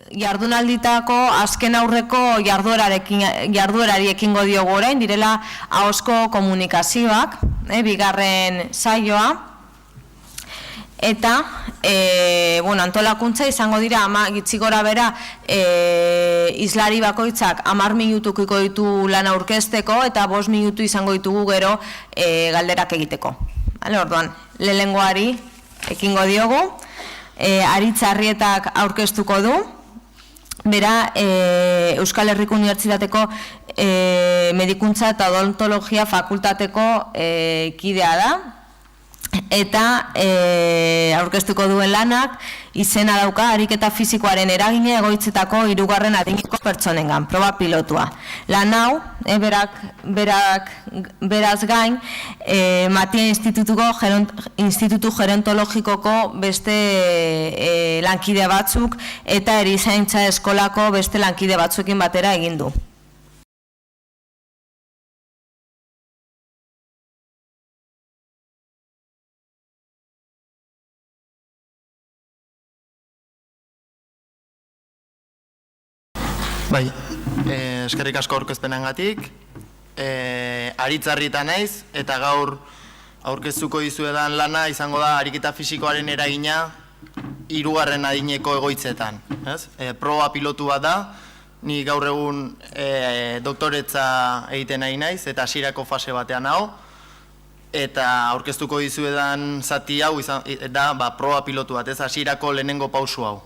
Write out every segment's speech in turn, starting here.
jardunalditako azken aurreko jarduerari ekingo diogu orain, direla ahozko komunikazioak, bigarren saioa. Eta, antolakuntza izango dira, gitxi gora bera, islari bakoitzak 10 minutukiko ditu lan aurkezteko, eta 5 minutu izango ditugu gero galderak egiteko. Orduan, lehengoari ekingo diogu, Aritz Arrietak aurkeztuko du, bera Euskal Herriko Unibertsitateko Medikuntza eta Odontologia Fakultateko kidea da, eta aurkeztuko duen lanak izena dauka ariketa fisikoaren eragina egoitzetako 3. adineko pertsonengan, proba pilotua. Lan hau, beraz gain, Matia Institutu Gerontologikoko beste lankide batzuk eta Erizaintza Eskolako beste lankide batzuekin batera egin du. Bai, eskerrik asko aurkezpenengatik. Aritz Arrieta naiz, eta gaur aurkeztuko dizuedan lana izango da ariketa fisikoaren eragina 3. adineko egoitzetan. Proba pilotu bat da, ni gaur egun doktoretza egiten nahi naiz, eta hasierako fase batean hau, eta aurkeztuko dizuedan zati hau da proba pilotu bat, hasierako lehenengo pausu hau.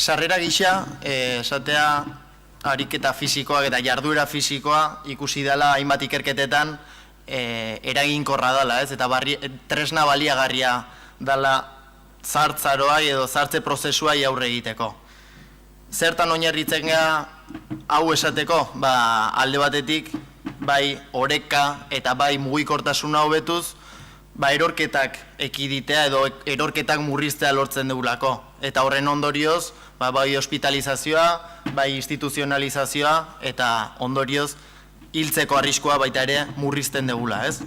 Sarrera gisa, esatea ariketa fisikoak eta jarduera fisikoa ikusi dela hainbat ikerketetan eraginkorra dela, eta tresna baliagarria dela zartzaroai edo zartze prozesuai aurre egiteko. Zertan oinarritzen gara hau esateko, alde batetik, bai oreka eta bai mugikortasuna hobetuz, erorketak ekiditea edo erorketak murriztea lortzen dugulako. Eta horren ondorioz, bai hospitalizazioa, bai instituzionalizazioa eta ondorioz hiltzeko arriskua baita ere murrizten dugula, ez?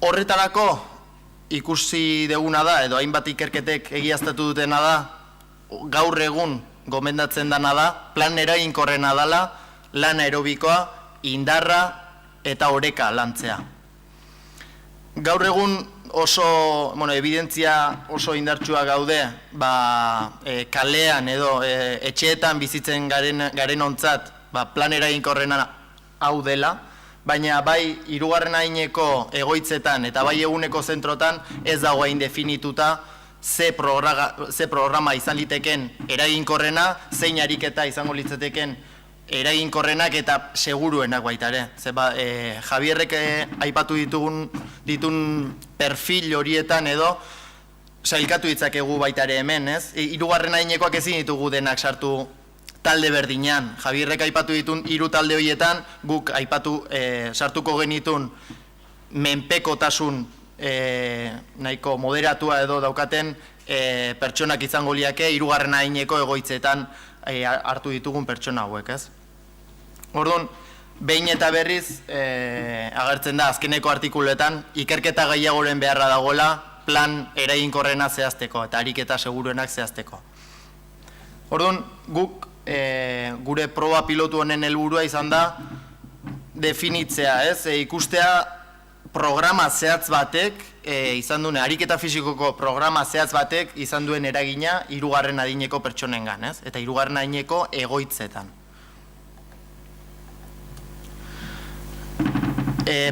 Horretarako ikusi duguna da, edo hainbat ikerketek egiaztatu dutena da, gaur egun gomendatzen dana da, plan eraginkorrena dela, lan aerobikoa, indarra eta oreka lantzea. Gaur egun evidentzia oso indartsua gaude, kalean edo etxeetan bizitzen garen ontzat plan eraginkorrena hau dela, baina bai 3. adineko egoitzetan eta bai eguneko zentrotan ez dago hain definituta ze programa izan liteken eraginkorrena, zein ariketa izango litzateken eraginkorrenak eta seguruenak baita ere. Javierrek aipatu ditun perfil horietan edo sailkatu ditzakegu baita ere hemen, ez? 3. adinekoak ezin ditugu denak sartu talde berdinean. Javierrek aipatu ditun 3 talde horietan, guk sartuko genitun menpekotasun nahiko moderatua edo daukaten pertsonak izango liake 3. adineko egoitzetan hartu ditugun pertsona hauek, ez? Orduan, behin eta berriz agertzen da azkeneko artikuluetan ikerketa gehiagoren beharra dagoela plan eraginkorrena zehazteko eta ariketa seguruenak zehazteko. Orduan, guk gure proba pilotu honen helburua izan da definitzea, ez? Ikustea programa zehatz batek izan duen, ariketa fisikoko programa zehatz batek izan duen eragina 3. adineko pertsonengan, ez? Eta 3. adineko egoitzetan.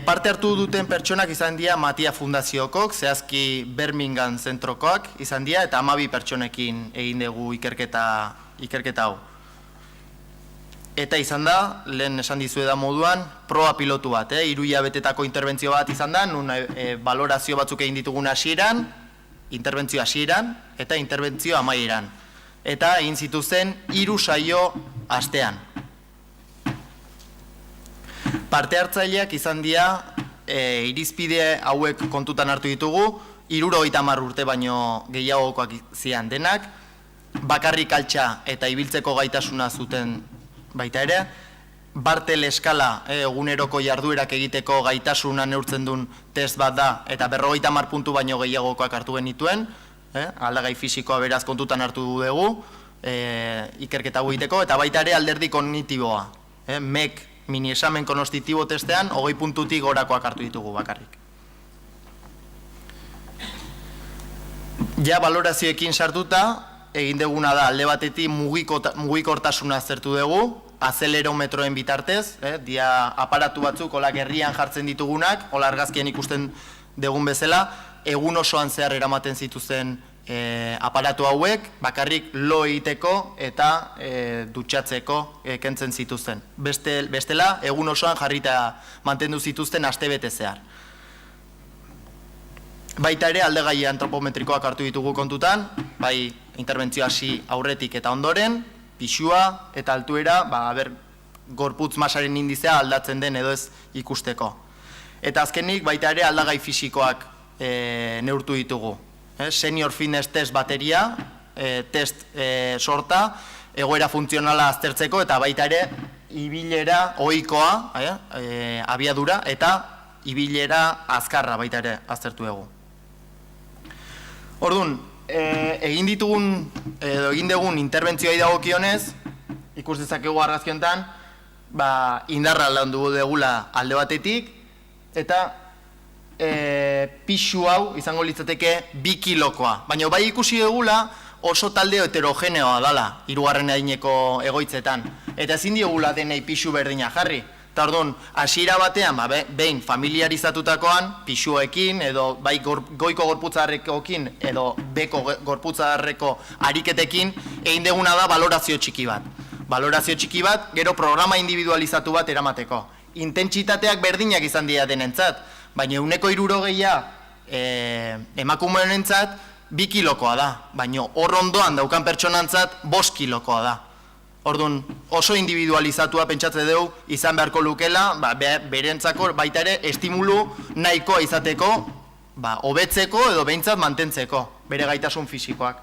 Parte hartu duten pertsonak izan dira Matia Fundaziokok, zehazki Birmingham zentrokoak izan dira, eta 12 pertsonekin egin dugu ikerketa hau. Eta izan da, lehen esan dizueda moduan, proba pilotu bat, 3 hilabetetako interbentzio bat izan da, nun balorazio batzuk egin ditugun hasieran, interbentzio hasieran, eta interbentzio amaieran. Eta egin zituzen 3 saio astean. Parte hartzaileak izan dira, irizpide hauek kontutan hartu ditugu, 70 urte baino gehiagokoak zian denak, bakarrik altxa eta ibiltzeko gaitasuna zuten baita ere, Bartel eskala eguneroko jarduerak egiteko gaitasuna neurtzen duen test bat da, eta 50 puntu baino gehiagokoak hartu genituen, aldagai fisikoa beraz kontutan hartu dugu, ikerketa egiteko, eta baita ere alderdi kognitiboa. MEK mini examen kognitibo testean, 20 puntutik gorakoak hartu ditugu bakarrik. Ja balorazioekin sartuta, egin duguna da alde batetik mugikortasuna aztertu dugu, azelerometroen bitartez, dia aparatu batzuk, hola gerrian jartzen ditugunak, hola argazkien ikusten dugun bezala, egun osoan zehar eramaten zituzen aparatu hauek, bakarrik lo egiteko eta dutxatzeko kentzen zituzten. Bestela, egun osoan jarrita mantendu zituzten astebete zehar. Baita ere, aldegai antropometrikoak hartu ditugu kontutan, bai interbentzio hasi aurretik eta ondoren, pisua eta altuera, gorputz masaren indizea aldatzen den edo ez ikusteko. Eta azkenik, baita ere, aldagai fisikoak neurtu ditugu. Senior fitness test bateria, test sorta, egoera funtzionala aztertzeko, eta baita ere, ibilera ohikoa, abiadura, eta ibilera azkarra baita ere aztertu dugu. Orduan, egin dugun interbentzioa dagokionez, ikus dezakegu argazki honetan, indarra landu dugula alde batetik, eta pixu hau izango litzateke 2 kilokoa. Baina bai ikusi dugula oso talde heterogeneoa dela, 3. adineko egoitzetan. Eta ezin diogula denei pixu berdina jarri. Eta orduan, hasiera batean, behin familiarizatutakoan, pixuekin, edo bai goiko gorputzarrekoekin, edo beko gorputzarreko ariketekin, egin deguna da balorazio txiki bat. Balorazio txiki bat, gero programa individualizatu bat eramateko. Intentsitateak berdinak izan dira denentzat, baina 160 emakumeenentzat 2 kilokoa da, baina hor ondoan daukan pertsonantzat 5 kilokoa da. Orduan, oso individualizatua pentsatzen dugu izan beharko lukela, berentzako baita ere estimulu nahikoa izateko, hobetzeko edo behintzat mantentzeko, bere gaitasun fisikoak.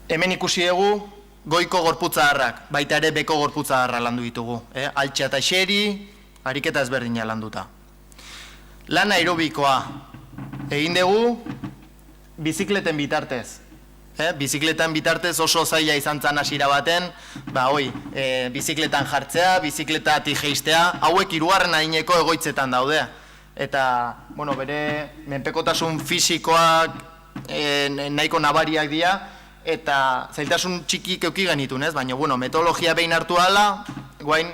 Hemen ikusi dugu goiko gorputzaharrak, baita ere beko gorputzaharra landu ditugu. Altxa eta eseri, ariketa ezberdina landuta. Lan aerobikoa egin dugu bizikleten bitartez. Bizikletan bitartez oso zaila izan zan hasiera baten, bizikletan jartzea, bizikletatik jeistea, hauek 3. adineko egoitzetan daude. Eta, bere menpekotasun fisikoak nahiko nabariak dira, eta zailtasun txikik euki genitun, baina, metodologia behin hartu ala, guain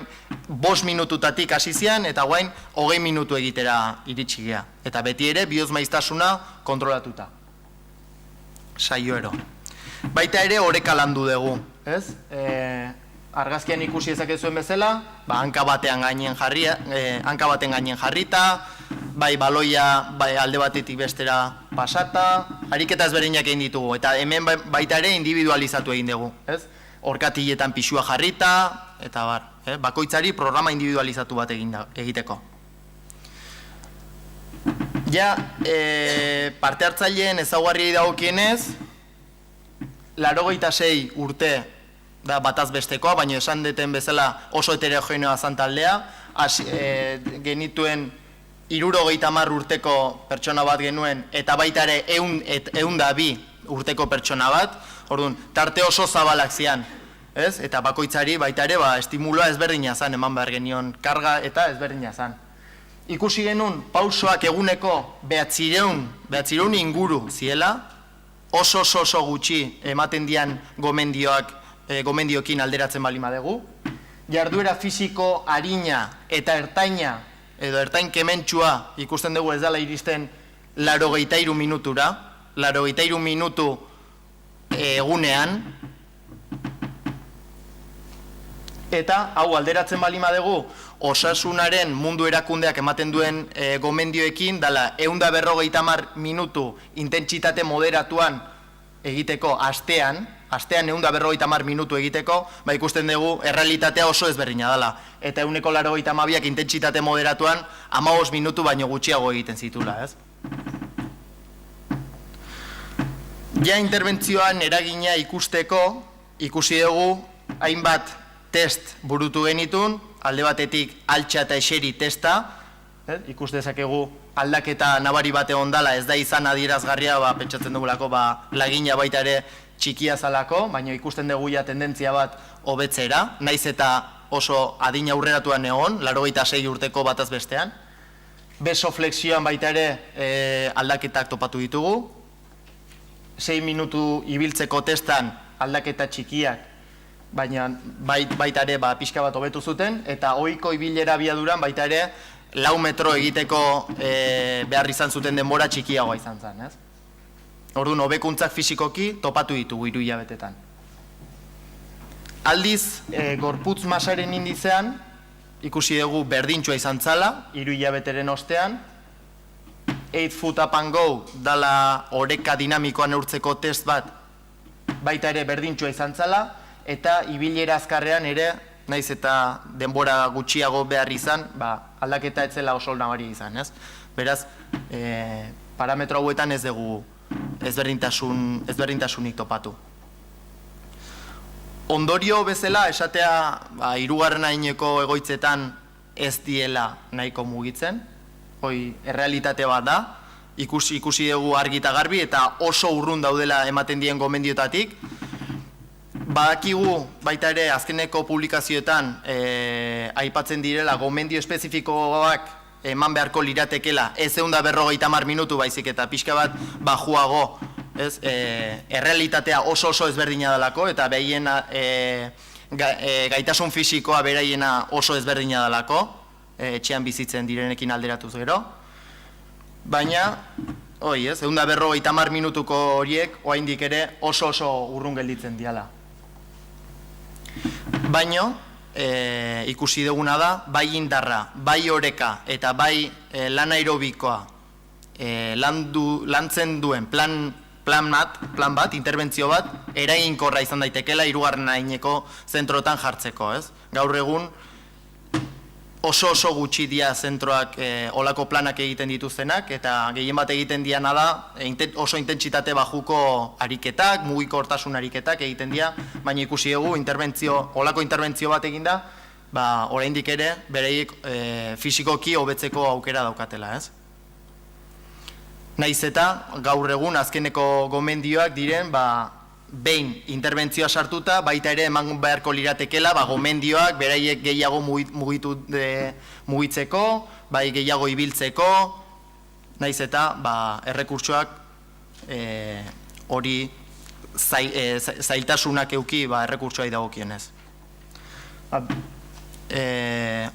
5 minututatik hasi zian, eta guain 20 minutu egitera iritsi gea. Eta beti ere, bihozmaiztasuna kontrolatuta. Saioero. Baita ere oreka landu dugu, argazkian ikusi ezakezuen bezala, hanka baten gainen jarrita, bai baloia alde batetik bestera pasata, ariketa ezberdinak egin ditugu, eta hemen baita ere individualizatu egin dugu, orkatiletan pisua jarrita, eta bakoitzari programa individualizatu bat egiteko. Ja, parte hartzaileen ezaugarriei dagokienez, 86 urte da bataz bestekoa, baina esan deten bezala oso heterogeneoa zan taldea, genituen 70 urteko pertsona bat genuen, eta baita ere 102 urteko pertsona bat, orduan, tarte oso zabalak zian, eta bakoitzari baita ere estimuloa ezberdina zan, eman behar genion karga eta ezberdina zan. Ikusi genuen pausoak eguneko 900 inguru ziela, oso gutxi ematen dian gomendioekin alderatzen bali madegu. Jarduera fisiko arina eta ertaina, edo ertain kementsua ikusten dugu ez dela iristen 83 minutura, 83 minutu egunean, eta hau alderatzen bali madegu, osasunaren mundu erakundeak ematen duen gomendioekin, dala 150 minutu intentsitate moderatuan egiteko astean 150 minutu egiteko, ikusten dugu errealitatea oso ezberdina dela. Eta 182ak intentsitate moderatuan 15 minutu baino gutxiago egiten zitula, ez? Ja interbentzioan eragina ikusteko, ikusi dugu hainbat test burutu genitun, alde batetik altxa eta eseri testa, Ikus dezakegu aldaketa nabari bate ondala, ez da izan adierazgarria, pentsatzen dugulako lagina baita ere txikia zalako, baina ikusten dugu ja tendentzia bat hobetzera, naiz eta oso adina aurreratuan egon, 86 urteko bataz bestean. Beso flexioan baita ere aldaketak topatu ditugu. 6 minutu ibiltzeko testan aldaketa txikiak, baina baita ere pixka bat hobetu zuten, eta ohiko ibilera abiaduran baita ere 4 metro egiteko behar izan zuten denbora txikiagoa izan zen. Orduan, hobekuntzak fisikoki topatu ditugu 3 hilabetetan. Aldiz, gorputz masaren indizean, ikusi dugu berdintxoa izan zala, 3 hilabeteren ostean. 8 foot up and go dala oreka dinamikoa neurtzeko test bat, baita ere berdintxoa izan zala, eta ibilera azkarrean ere, naiz eta denbora gutxiago behar izan, aldaketa etzela oso nabari izan, ez? Beraz, parametro hauetan ez dugu ezberdintasunik topatu. Ondorio bezala, esatea, 3. aineko egoitzetan ez diela nahiko mugitzen, hoi errealitate bat da, ikusi dugu argi eta garbi, eta oso urrun daudela ematen dien gomendiotatik. Badakigu baita ere azkeneko publikazioetan aipatzen direla gomendio espezifikoak eman beharko liratekela, ez 150 minutu baizik eta pixka bat bajuago, errealitatea oso ezberdina dalako, eta behiena gaitasun fisikoa beraiena oso ezberdina dalako, etxean bizitzen direnekin alderatuz gero. Baina, 150 minutuko horiek oraindik ere oso urrun gelditzen diala. Baina, ikusi duguna da, bai indarra, bai oreka eta bai lan aerobikoa lantzen duen plan bat, interbentzio bat, eraginkorra izan daitekela 3. aineko zentrotan jartzeko, ez? Gaur egun, oso gutxi dira zentroak olako planak egiten dituztenak, eta gehien bat egiten diana da oso intentsitate bajuko ariketak, mugikortasun ariketak egiten dira, baina ikusi dugu olako interbentzio bat eginda, oraindik ere bereiek fisikoki hobetzeko aukera daukatela, ez? Naiz eta gaur egun azkeneko gomendioak diren, behin interbentzioa sartuta, baita ere eman beharko liratekela, gomendioak beraiek gehiago mugitzeko, bai gehiago ibiltzeko, naiz eta errekurtsoak hori zailtasunak euki errekurtsoai dagokienez.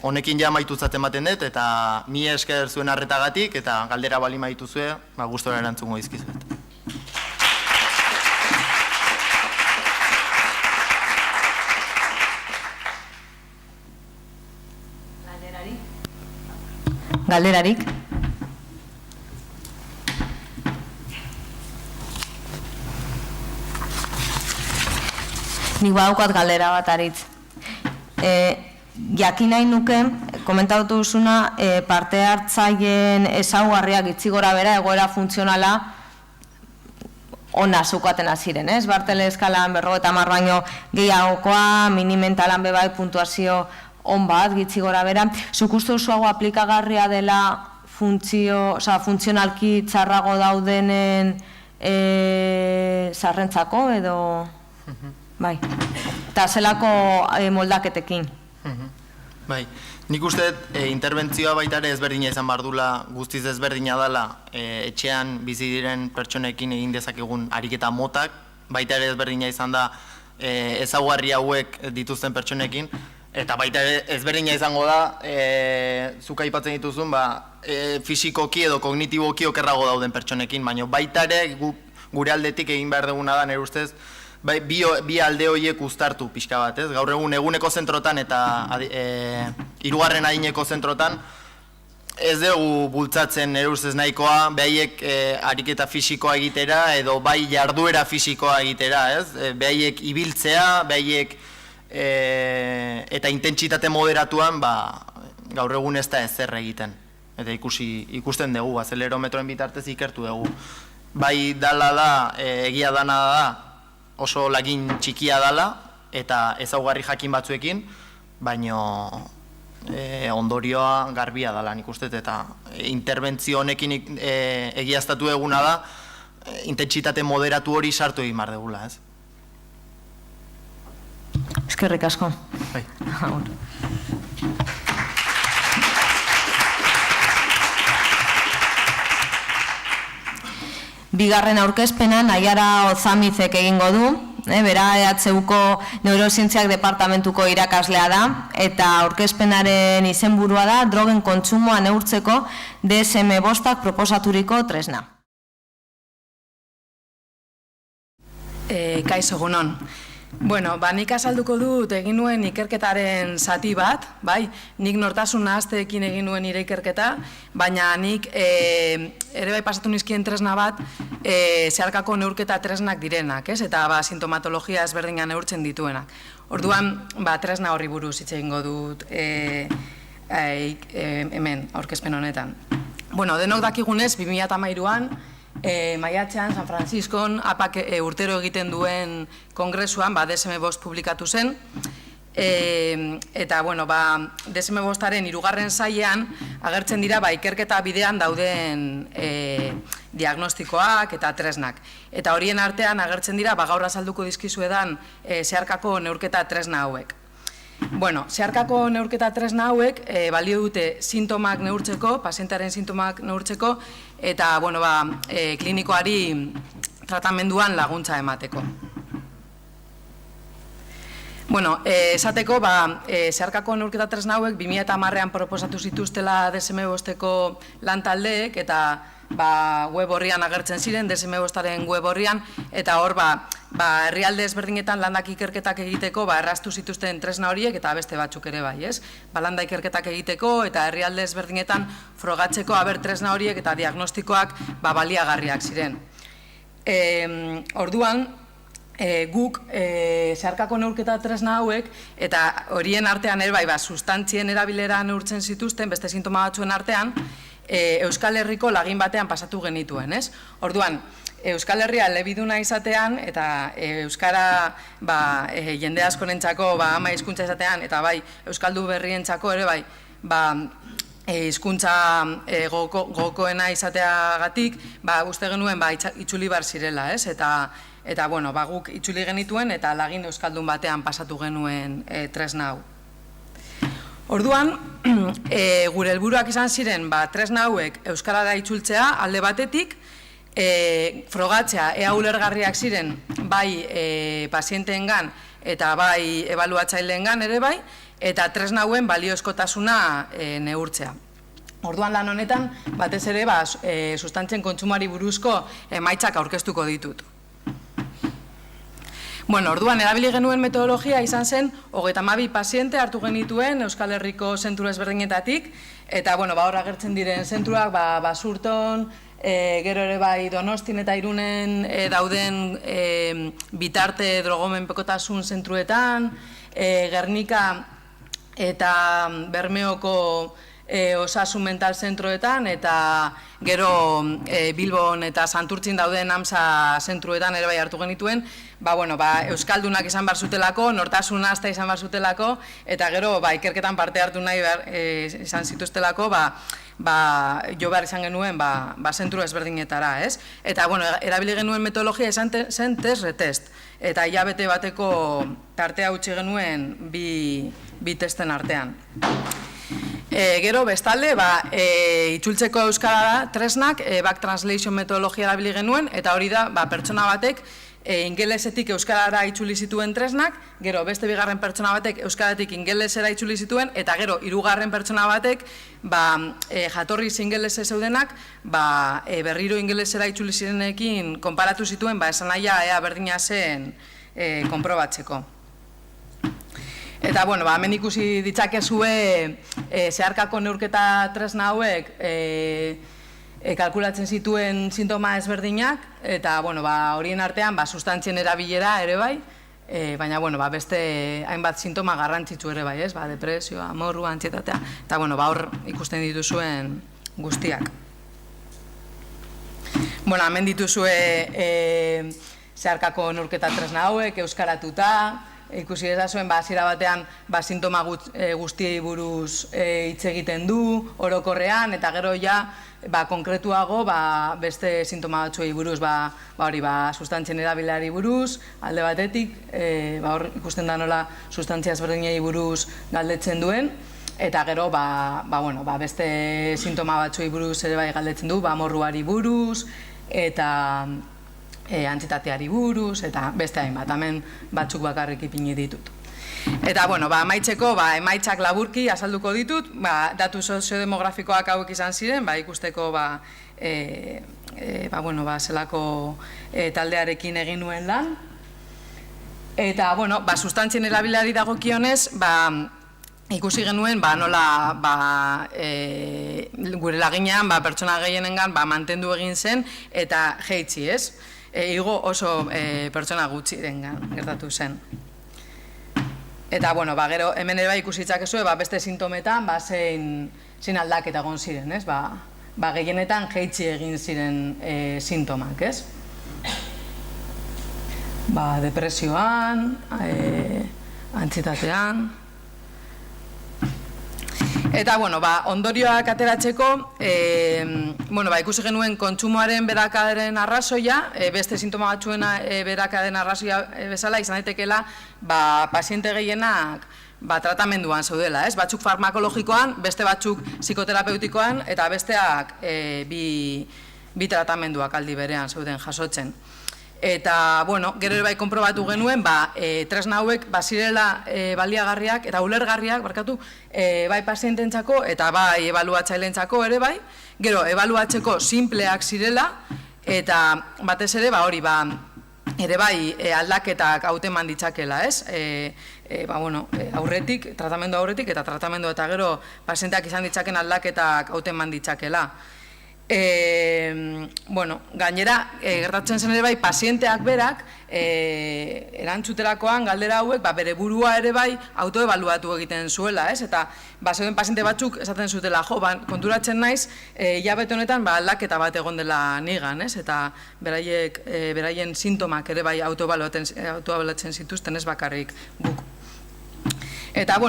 Honekin ja maitutzat ematen dut, eta mi esker zuen arretagatik, eta galdera bali maituzue, gustora erantzungo dizkizuet. Galderarik? Nik badaukat galdera bat aritz. Jakin nahi nuke, komentatu duzuna, parte hartzaileen ezaugarriak gitxi gora bera, egoera funtzionala ona zukaten ziren, ez? Bartele eskalan 50 baino gehiagokoa, minimentalan bebai puntuazio on bat, gitxi gora bera. Zuk uste duzuago aplikagarria dela funtzionalki txarrago daudenen zarrentzako edo... Bai, eta zelako moldaketekin. Bai, nik uste interbentzioa baita ere ezberdina izan bardula, guztiz ezberdina dela etxean bizi diren pertsonekin egin dezakegun ariketa motak, baita ere ezberdina izan da ezaugarri hauek dituzten pertsonekin, eta baita ere ezberdina izango da, zuk aipatzen dituzun, fisikoki edo kognitiboki okerrago dauden pertsonekin, baina baita ere gure aldetik egin behar duguna da, nire ustez, bi alde horiek uztartu pixka bat, ez? Gaur eguneko zentrotan eta 3. adineko zentrotan ez dugu bultzatzen nire ustez nahikoa, behaiek ariketa fisikoa egitera edo bai jarduera fisikoa egitera, ez? Behaiek ibiltzea, behaiek eta intentsitate moderatuan gaur egun ez da ezer egiten. Eta ikusten dugu, azelerometroen bitartez ikertu dugu. Bai dala da, egia dana da, oso lagin txikia dala eta ezaugarri jakin batzuekin, baino ondorioa garbia dela nik uste, eta interbentzio honekin egiaztatu eguna da, intentsitate moderatu hori sartu egin behar degula, ez? Eskerrik asko. Bai. Bigarren aurkezpena Naiara Ozamizek egingo du, bera EHUko Neurozientziak Departamentuko irakaslea da, eta aurkezpenaren izenburua da drogen kontsumoa neurtzeko DSM-5 proposaturiko tresna. Kaixo egunon. Bueno, nik azalduko dut egin nuen ikerketaren zati bat, bai, nik nortasun nahazteekin egin nuen nire ikerketa, baina nik ere bai pasatu nizkien tresna bat zeharkako neurketa tresnak direnak, ez? Eta sintomatologia ezberdina neurtzen dituenak. Orduan, tresna horri buruz hitz egingo dut hemen, aurkezpen honetan. Bueno, denok dakigunez, 2013an, maiatzean, San Franciscon, APAK urtero egiten duen kongresuan, DSM-5 publikatu zen, eta, bueno, DSM-5-aren 3. sailean agertzen dira, ikerketa bidean dauden diagnostikoak eta tresnak. Eta horien artean agertzen dira, gaur azalduko dizkizuedan zeharkako neurketa tresna hauek. Bueno, zeharkako neurketa tresna hauek balio dute sintomak neurtzeko, pazientearen sintomak neurtzeko, eta, bueno, klinikoari tratamenduan laguntza emateko. Bueno, esateko, zeharkako neurketa tresna hauek 2010an proposatu zituztela DSM-5-eko lantaldeek, eta web horrian agertzen ziren, DSM-5-aren web horrian, eta hor, herrialde ezberdinetan landak ikerketak egiteko, erraztu zituzten tresna horiek, eta beste batzuk ere bai, ez? Landa ikerketak egiteko, eta herrialde ezberdinetan frogatzeko tresna horiek eta diagnostikoak baliagarriak ziren. Orduan, guk zeharkako neurketa tresna hauek, eta horien artean ere sustantzien erabilera neurtzen zituzten, beste sintoma batzuen artean, Euskal Herriko lagin batean pasatu genituen, ez? Orduan, Euskal Herria elebiduna izatean, eta Euskara jende askorentzako ama hizkuntza izatean, eta Euskaldu berrientzako ere hizkuntza gogokoena izateagatik, uste genuen itzuli bar zirela, ez? Eta, bueno, guk itzuli genituen, eta lagin Euskaldun batean pasatu genuen tresna hau. Orduan, gure helburuak izan ziren, tresna hauek Euskarara itzultzea alde batetik, frogatzea ea ulergarriak ziren pazienteengan eta ebaluatzaileengan ere eta tresna hauen baliozkotasuna neurtzea. Orduan lan honetan, batez ere, sustantzien kontsumoari buruzko emaitzak aurkeztuko ditut. Bueno, orduan, erabili genuen metodologia izan zen, 32 paziente hartu genituen Euskal Herriko zentru ezberdinetatik, eta, bueno, hor agertzen diren zentruak, Basurton, gero ere Donostin eta Irunen dauden bitarte drogomenpekotasun zentruetan, Gernika eta Bermeoko osasun mental zentroetan, eta gero Bilbon eta Santurtzin dauden AMSA zentruetan ere hartu genituen, Euskaldunak izan behar zutelako, nortasun nahazta izan behar zutelako, eta gero ikerketan parte hartu nahi izan zituztelako, jo behar izan genuen zentru ezberdinetara, ez? Eta, bueno, erabili genuen metodologia izan zen test-retest, eta hilabete bateko tartea utzi genuen bi testen artean. Gero, bestalde, itzultzeko euskara tresnak, back translation metodologia erabili genuen, eta hori da, pertsona batek ingelesetik euskarara itzuli zituen tresnak, gero, beste bigarren pertsona batek euskaratik ingelesera itzuli zituen, eta gero, hirugarren pertsona batek, jatorriz ingelese zeudenak, berriro ingelesera itzuli zirenekin konparatu zituen, esan nahia ea berdina zen konprobatzeko. Eta, bueno, hemen ikusi ditzakezue zeharkako neurketa tresna hauek kalkulatzen zituen sintoma ezberdinak, eta, bueno, horien artean, sustantzien erabilera ere bai, baina, bueno, beste hainbat sintoma garrantzitsu ere bai, ez? Depresioa, amorrua, antzietatea, eta, bueno, hor ikusten dituzuen guztiak. Bueno, hemen dituzue zeharkako neurketa tresna hauek, euskaratuta, ikusi ezazuen, hasiera batean sintoma guztiei buruz hitz egiten du, orokorrean, eta gero ja, konkretuago, beste sintoma batzuei buruz, sustantzien erabilerari buruz, alde batetik, hor ikusten da nola sustantzia ezberdinei buruz galdetzen duen, eta gero, beste sintoma batzuei buruz ere bai galdetzen du, amorruari buruz, eta antsietateari buruz, eta beste hainbat, hemen batzuk bakarrik ipini ditut. Eta, amaitzeko, emaitzak laburki azalduko ditut, datu soziodemografikoak hauek izan ziren, ikusteko, zelako taldearekin egin nuen lan. Eta, sustantzien erabilerari dagokionez, ikusi genuen, nola gure laginean, pertsona gehienengan, mantendu egin zen, eta jeitsi, ez? Igo oso pertsona gutxirengan gertatu zen. Eta, gero, hemen ere ikusi ditzakezue, beste sintometan, zein aldaketa egon ziren, ez? Gehienetan jeitsi egin ziren sintomak, ez? Depresioan, antsietatean. Eta, ondorioak ateratzeko, ikusi genuen kontsumoaren berakadaren arrazoia, beste sintoma batzuen berakadaren arrazoia bezala, izan daitekeela, paziente gehienak tratamenduan zaudela, ez? Batzuk farmakologikoan, beste batzuk psikoterapeutikoan, eta besteak bi tratamenduak aldi berean zauden jasotzen. Eta, gero ere bai konprobatu genuen, tresna hauek zirela baliagarriak eta ulergarriak, bai paziententzako eta bai ebaluatzaileentzako ere bai, gero ebaluatzeko simpleak zirela, eta batez ere, ere bai aldaketak hauteman ditzakela, ez? Aurretik, tratamendu aurretik eta tratamendu eta gero pazienteak izan ditzaken aldaketak hauteman ditzakela. Gainera, gertatzen zen ere bai, pazienteak berak, erantzuterakoan galdera hauek, bere burua ere bai, autoebaluatu egiten zuela, ez? Eta, zeuden paziente batzuk esaten zutela, konturatzen naiz, hilabete honetan, aldaketa bat egon dela nigan, ez? Eta, beraien sintomak ere bai autoebaluatzen zituzten, ez bakarrik guk. Eta,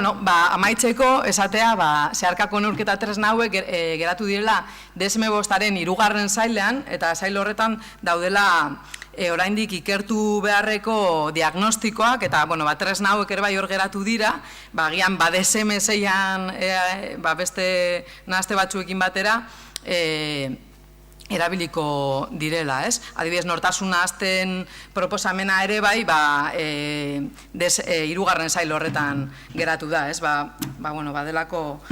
amaitzeko esatea, zeharkako neurketa tresna hauek geratu direla DSM-5-aren 3. sailean, eta sail horretan daudela oraindik ikertu beharreko diagnostikoak, eta, tresna hauek ere bai hor geratu dira, agian DSM-6an beste nahazte batzuekin batera, erabiliko direla, ez? Adibidez, nortasuna azten proposamena ere bai, 3. sail horretan geratu da, ez? Badelako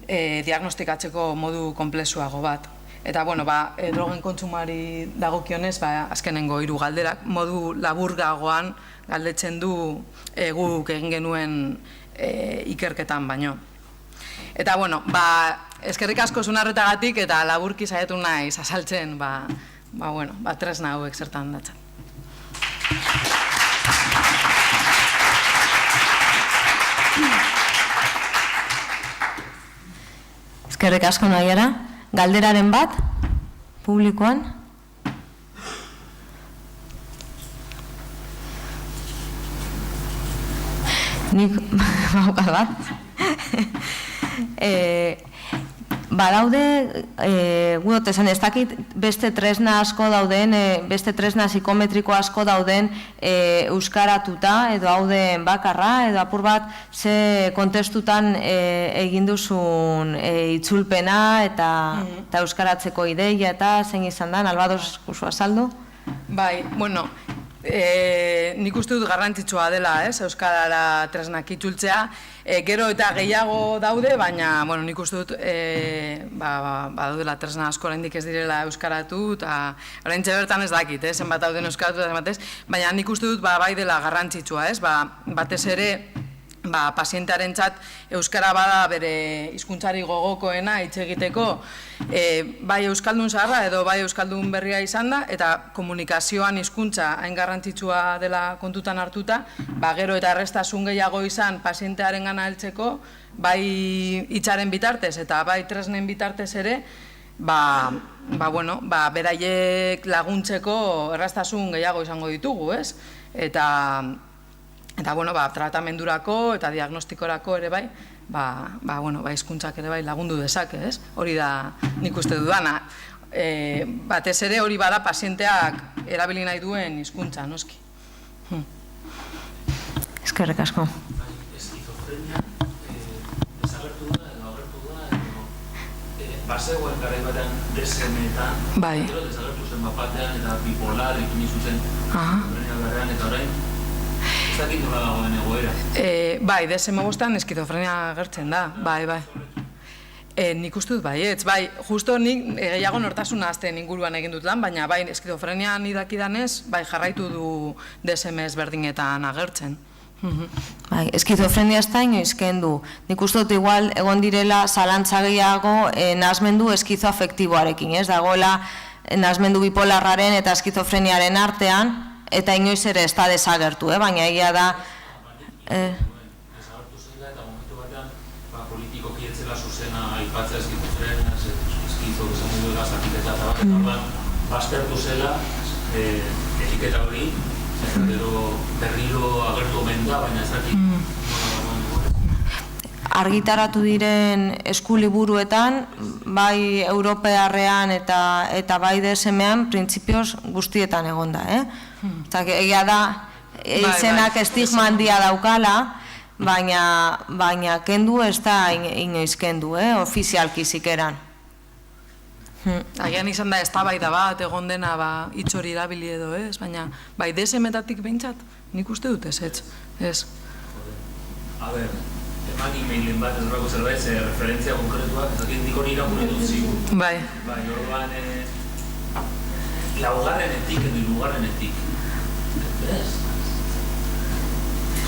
diagnostikatzeko modu konplexuago bat. Eta, drogen kontsumari dagokionez, azkenengo 3 galderak, modu laburgagoan galdetzen du guk egin genuen ikerketan baino. Eta, eskerrik asko zunarretagatik eta laburki saiatu naiz azaltzen, tresna hauek zertan datzen. Eskerrik asko Naiara. Galderaren bat, publikoan? Nik baukat bat. Badaude, gudot esan ez dakit, beste tresna asko dauden, beste tresna psikometriko asko dauden euskaratuta edo hauden bakarra, edo apur bat ze kontestutan egin duzun itzulpena eta euskaratzeko ideia eta zein izan da, Albados kusu azaldu? Bai, nik uste dut garrantzitsua dela, euskarara tresnak itzultzea, gero eta gehiago daude, baina nik uste dut daudela tresna asko oraindik ez direla euskaratu, eta oraintxe bertan ez dakit, zenbat dauden euskaratu, baina nik uste dut bai dela garrantzitsua, batez ere pazientearentzat euskara bada bere hizkuntzari gogokoena hitz egiteko, bai euskaldun zaharra edo bai euskaldun berria izan da, eta komunikazioan hizkuntza hain garrantzitsua dela kontutan hartuta, gero eta errestasun gehiago izan pazientearengana heltzeko, bai hitzaren bitartez eta bai tresnen bitartez ere, beraiek laguntzeko errestasun gehiago izango ditugu, ez? Eta, bueno, tratamendurako eta diagnostikorako ere bai, hizkuntzak ere bai lagundu dezake, ez? Hori da nik uste dudana. Batez ere hori bada pazienteak erabili nahi duen hizkuntza, noski. Eskerrik asko. Eskizofrenia desagertu da edo agertu da edo bazegoen garai batean DSM-etan gero desagertu zen bapatean eta bipolar ekin izuzen eskizofrenia garrean eta orain ez dakit nola dagoen egoera. Bai, DSM-bostean eskizofrenia agertzen da, bai. Nik uste dut baietz, bai, justo nik gehiago nortasun azten inguruan egin dut lan, baina bai, eskizofrenia nidakidanez, bai, jarraitu du DSM ezberdinetan agertzen. Bai, eskizofrenia ez da inoiz kendu. Nik uste dut igual egon direla zalantza gehiago nahasmendu eskizoafektiboarekin, ez? Dagoela nahasmendu bipolarraren eta eskizofreniaren artean, eta inoiz ere ez da desagertu, baina egia da... Desagertu zela eta momentu batean politikoki etzela zuzena aipatzea eskizofrenia, eskizo esan duela zakiteta eta bat, eta baztertu zela etiketa hori, gero berriro agertu omen da, baina ez dakit argitaratu diren eskuliburuetan, bai europearrean eta bai DSM-ean, printzipioz guztietan egon da, egia da, izenak estigma handia daukala, baina kendu ez da inoiz kendu, ofizialki zikeran. Agian izan da eztabaida bat, egon dena hitz hori erabili edo ez, baina bai DSM-etatik behintzat, nik uste dut ez. A ber, eman e-mailen bat ez dago zerbait, referentzia konkretuak, ez dakit nik hori irakurri dut zigun. Bai. Bai, orduan, laugarrenetik edo hirugarrenetik. Ez?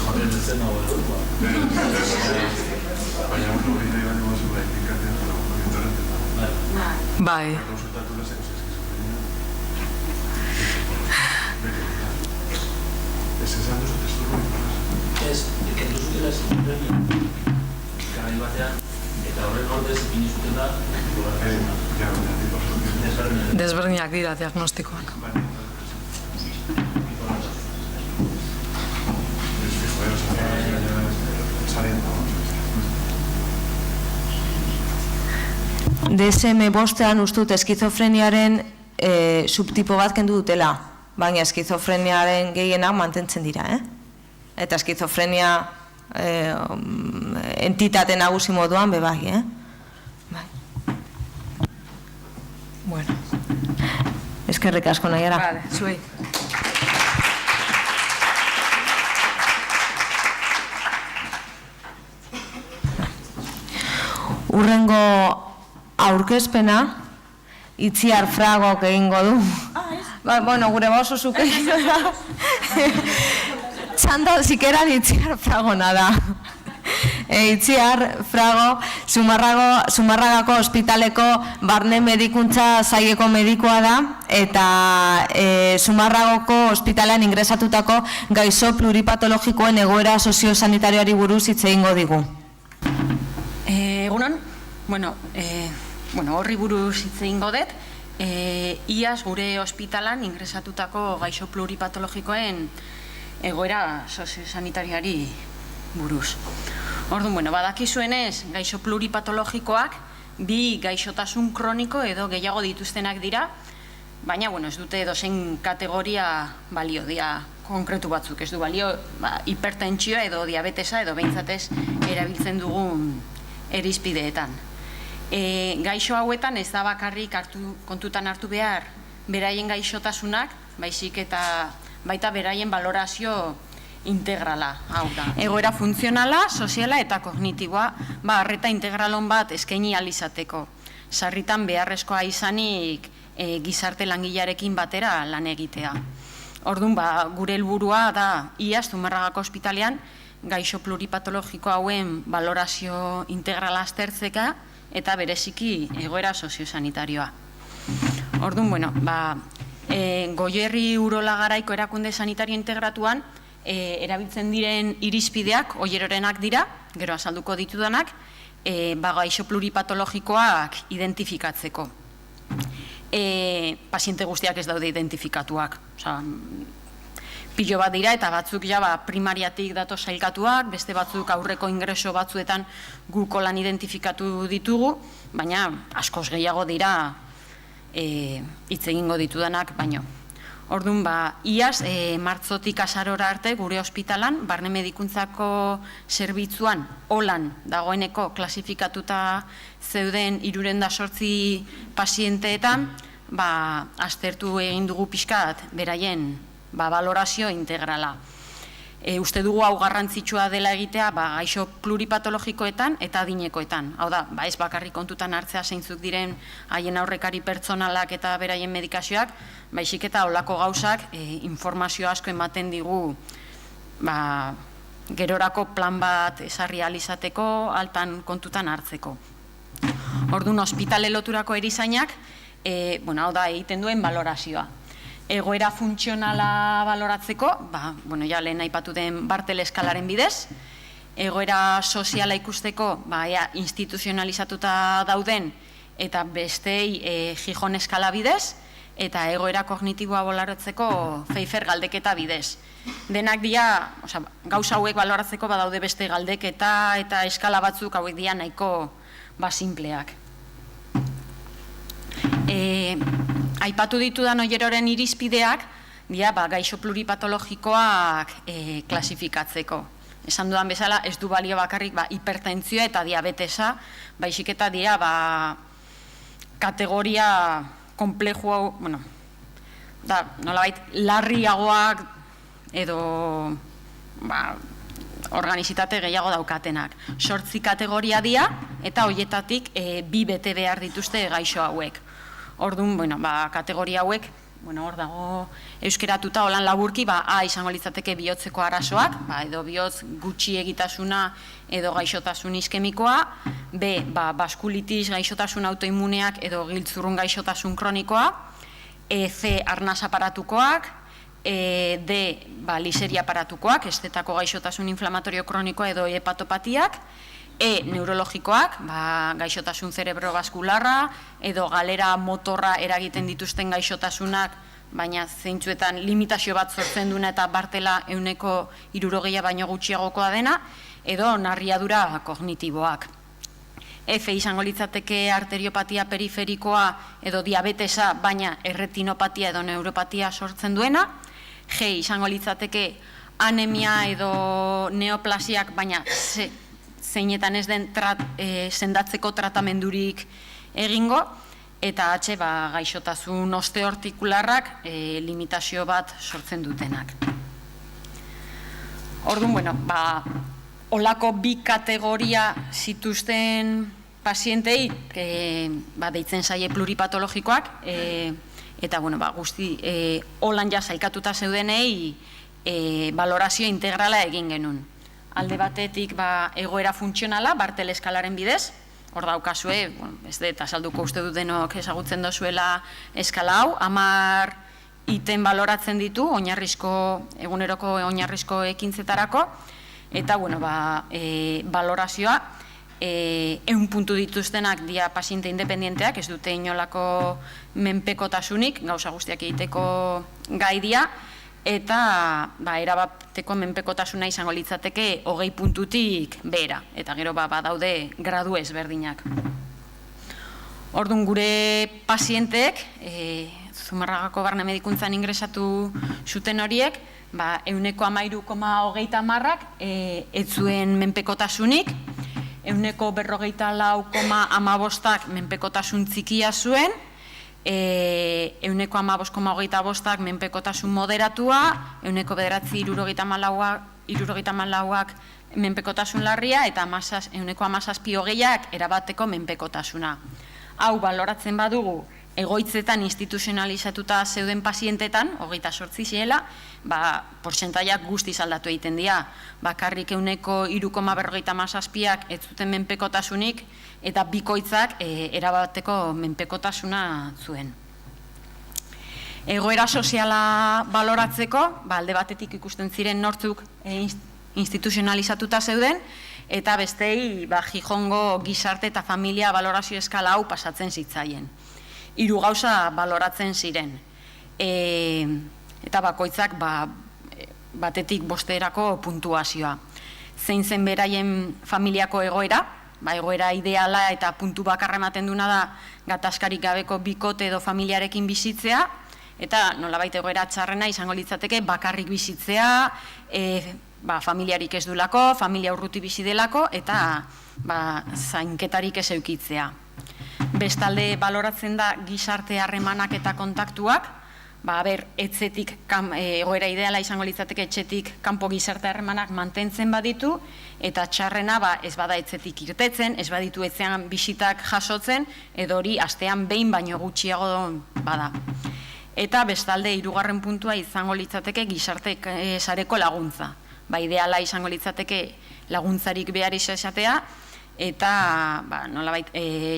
Joder, ez zen hau edo. Baina uno bide bat egon zuen indikatzen dut monitoretetan. Bai. Konsultatu lezeko eskizofrenia. Ez esan duzu testurro informaz. Ez, kendu zutela eskizofrenia. Garai batean, eta horren ordez ipini zuten da, desberdinak dira diagnostikoak. DSM-bostean ustut eskizofreniaren subtipo bat kendu dutela, baina eskizofreniaren gehienak mantentzen dira, Eta eskizofrenia entitate nagusi moduan bebai, Bai. Bueno. Eskerrik asko nahiara. Vale, zuei. Urrengo aurkezpena Itziar Fragok egingo du. Bueno, gure oso zuke egingo da. Txanda zikera Itziar Fragona da. Itziar Frago, Zumarragako ospitaleko barne medikuntza saileko medikoa da, eta Zumarragoko ospitalean ingresatutako gaixo pluripatologikoen egoera soziosanitarioari buruz hitz egingo digu. Egunon, horri buruz hitz egingo dut, iaz gure ospitalan ingresatutako gaixo pluripatologikoen egoera soziosanitarioari buruz. Orduan, badakizuenez, gaixo pluripatologikoak bi gaixotasun kroniko edo gehiago dituztenak dira, baina ez dute edozein kategoria balio, dira konkretu batzuk, ez du balio hipertentsioa edo diabetesa edo behintzatez erabiltzen dugun erizpideetan. Gaixo hauetan ez da bakarrik kontutan hartu behar beraien gaixotasunak, baizik eta baita beraien balorazio integrala, hau da. Egoera funtzionala, soziala eta kognitiboa, arreta integralon bat eskaini ahal izateko. Sarritan beharrezkoa izanik gizarte langilearekin batera lan egitea. Orduan, gure helburua da iaz Zumarragako ospitalean gaixo pluripatologiko hauen balorazio integrala aztertzeka eta bereziki egoera soziosanitarioa. Orduan, Goierri Urola Garaiko erakunde sanitario integratuan erabiltzen diren irizpideak oierorenak dira, gero azalduko ditudanak, gaixo pluripatologikoak identifikatzeko. Paziente guztiak ez daude identifikatuak. pilo bat dira, eta batzuk ja primariatik dato sailkatuak, beste batzuk aurreko ingreso batzuetan guk lan identifikatu ditugu, baina askoz gehiago dira hitz egingo ditudanak baino. Orduan, iaz, martzotik azarora arte gure ospitalan, barne medikuntzako zerbitzuan holan dagoeneko klasifikatuta zeuden 308 pazienteetan, aztertu egin dugu pixkat beraien balorazio integrala. Uste dugu hau garrantzitsua dela egitea gaixo pluripatologikoetan eta adinekoetan. Hau da, ez bakarrik kontutan hartzea zeintzuk diren haien aurrekari pertsonalak eta beraien medikazioak, baizik eta olako gauzak informazio asko ematen digu gerorako plan bat ezarri ahal izateko, altan kontutan hartzeko. Orduan, ospitale loturako erizainak, hau da, egiten duen balorazioa. Egoera funtzionala baloratzeko, ja lehen aipatu den Bartel eskalaren bidez, egoera soziala ikusteko, instituzionalizatuta dauden, eta bestei Gijon eskala bidez, eta egoera kognitiboa baloratzeko Pfeiffer galdeketa bidez. Denak dira, gauza hauek baloratzeko badaude beste galdeketa eta eskala batzuk hauek dira nahiko simpleak. Aipatu ditudan oieroren irizpideak, gaixo pluripatologikoak klasifikatzeko. Esan dudan bezala, ez du balio bakarrik hipertentzioa eta diabetesa, baizik eta dira kategoria kompleju hau, nolabait, larriagoak edo organizitate gehiago daukatenak. 8 kategoria dira eta horietatik 2 bete behar dituzte gaixo hauek. Orduan, kategoria hauek, hor dago euskeratuta, holan laburki, A izango litzateke bihotzeko arazoak, edo bihotz gutxi egitasuna edo gaixotasun iskemikoa, B, baskulitis gaixotasun autoimmuneak edo giltzurrun gaixotasun kronikoa, C, arnaz aparatukoak, D, liseria aparatukoak, estetako gaixotasun inflamatorio kronikoa edo hepatopatiak, E, neurologikoak, gaixotasun zerebrobaskularra, edo galera motorra eragiten dituzten gaixotasunak, baina zeintzuetan limitazio bat sortzen duena eta Bartela 60 baino gutxiagokoa dena, edo narriadura kognitiboak. F izango litzateke arteriopatia periferikoa edo diabetesa, baina erretinopatia edo neuropatia sortzen duena. G izango litzateke anemia edo neoplasiak, baina zeinetan ez den sendatzeko tratamendurik egingo, eta H gaixotasun osteoartikularrak limitazio bat sortzen dutenak. Orduan, holako 2 kategoria zituzten pazientei deitzen zaie pluripatologikoak, eta guzti holan ja sailkatuta zeudenei balorazio integrala egin genuen. Alde batetik egoera funtzionala, Bartel eskalaren bidez, hor daukazue, ez dut azalduko uste dut denok ezagutzen dozuela eskala hau, 10 iten baloratzen ditu, eguneroko oinarrizko ekintzetarako, eta balorazioa, 100 puntu dituztenak dia paziente independienteak, ez dute inolako menpekotasunik, gauza guztiak egiteko gai dia, eta erabateko menpekotasuna izango litzateke 20 puntutik behera, eta gero badaude gradu ezberdinak. Orduan, gure pazienteek, Zumarragako barne medikuntzan ingresatu zuten horiek, 13,30ak ez zuen menpekotasunik, 40,15ak menpekotasun txikia zuen, 15,25ak menpekotasun moderatua, 9,974ak menpekotasun larria, eta 17,8ak erabateko menpekotasuna. Hau baloratzen badugu, egoitzetan instituzionalizatuta zeuden pazientetan, 28 ziela, portzentaiak guztiz aldatu egiten dira. Bakarrik 3,57ak ez zuten menpekotasunik, eta bikoitzak erabateko menpekotasuna zuen. Egoera soziala baloratzeko, alde batetik ikusten ziren nortzuk instituzionalizatuta zeuden, eta bestei Gijongo gizarte eta familia balorazio eskala hau pasatzen zitzaien. 3 gauza baloratzen ziren. Eta bakoitzak batetik bosterako puntuazioa. Zein zen beraien familiako egoera, egoera ideala eta puntu bakarra ematen duna da gatazkarik gabeko bikote edo familiarekin bizitzea, eta nolabait egoera txarrena izango litzateke bakarrik bizitzea, familiarik ez dulako, familia urruti bizi delako, eta zainketarik ez eukitzea. Bestalde baloratzen da gizarte harremanak eta kontaktuak, etzetik, egoera ideala izango litzateke etxetik kanpo gizarte harremanak mantentzen baditu, eta txarrena ez bada etzetik irtetzen, ez baditu etzean bisitak jasotzen, edo hori astean behin baino gutxiago bada. Eta bestalde hirugarren puntua izango litzateke gizarte sareko laguntza. Ideala izango litzateke laguntzarik behar izatea, eta nolabait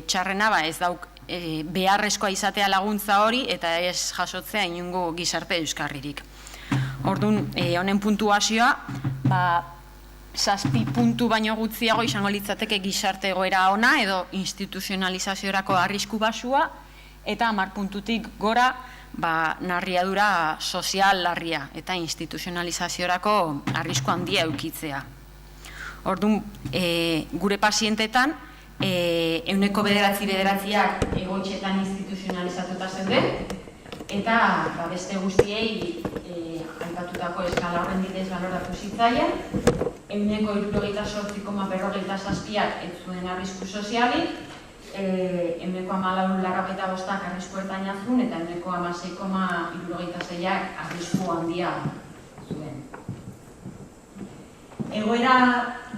txarrena ez dauk beharrezkoa izatea laguntza hori eta ez jasotzea inongo gizarte euskarririk. Orduan, honen puntuazioa, 7 puntu baino gutxiago izango litzateke gizarte egoera ona edo instituzionalizaziorako arrisku basua, eta 10 puntutik gora narriadura sozial larria eta instituzionalizaziorako arrisku handia eukitzea. Orduan, gure pazientetan, 9/9 egoitzetan instituzionalizatuta zeuden, eta beste guztiei aipatutako eskala horren bidez baloratu zitzaien, 68,47 ez zuen arrisku sozialik, 14,85 arrisku ertaina zuen, eta 16,76 arrisku handia zuen. Egoera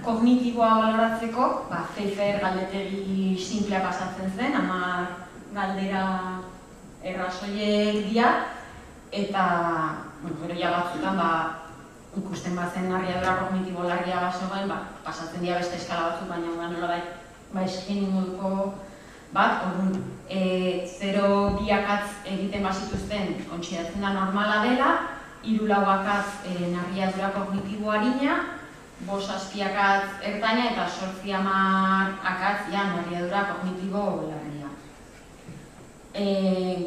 kognitiboa baloratzeko, Pfeiffer galdetegi simplea pasatzen zen, 10 galdera errazoiek dira, eta gero ja batzutan ikusten bazen narriadura kognitibo larria bazegoen, pasatzen dira beste eskala batzuk, baina nolabait eskenin moduko bat, orduan 0-2 akatz egiten bazituzten kontsidatzen da normala dela, 3-4 akatz narriadura kognitibo arina, 5-7 akatz ertaina eta 8-10 akatz narriadura kognitibo larria.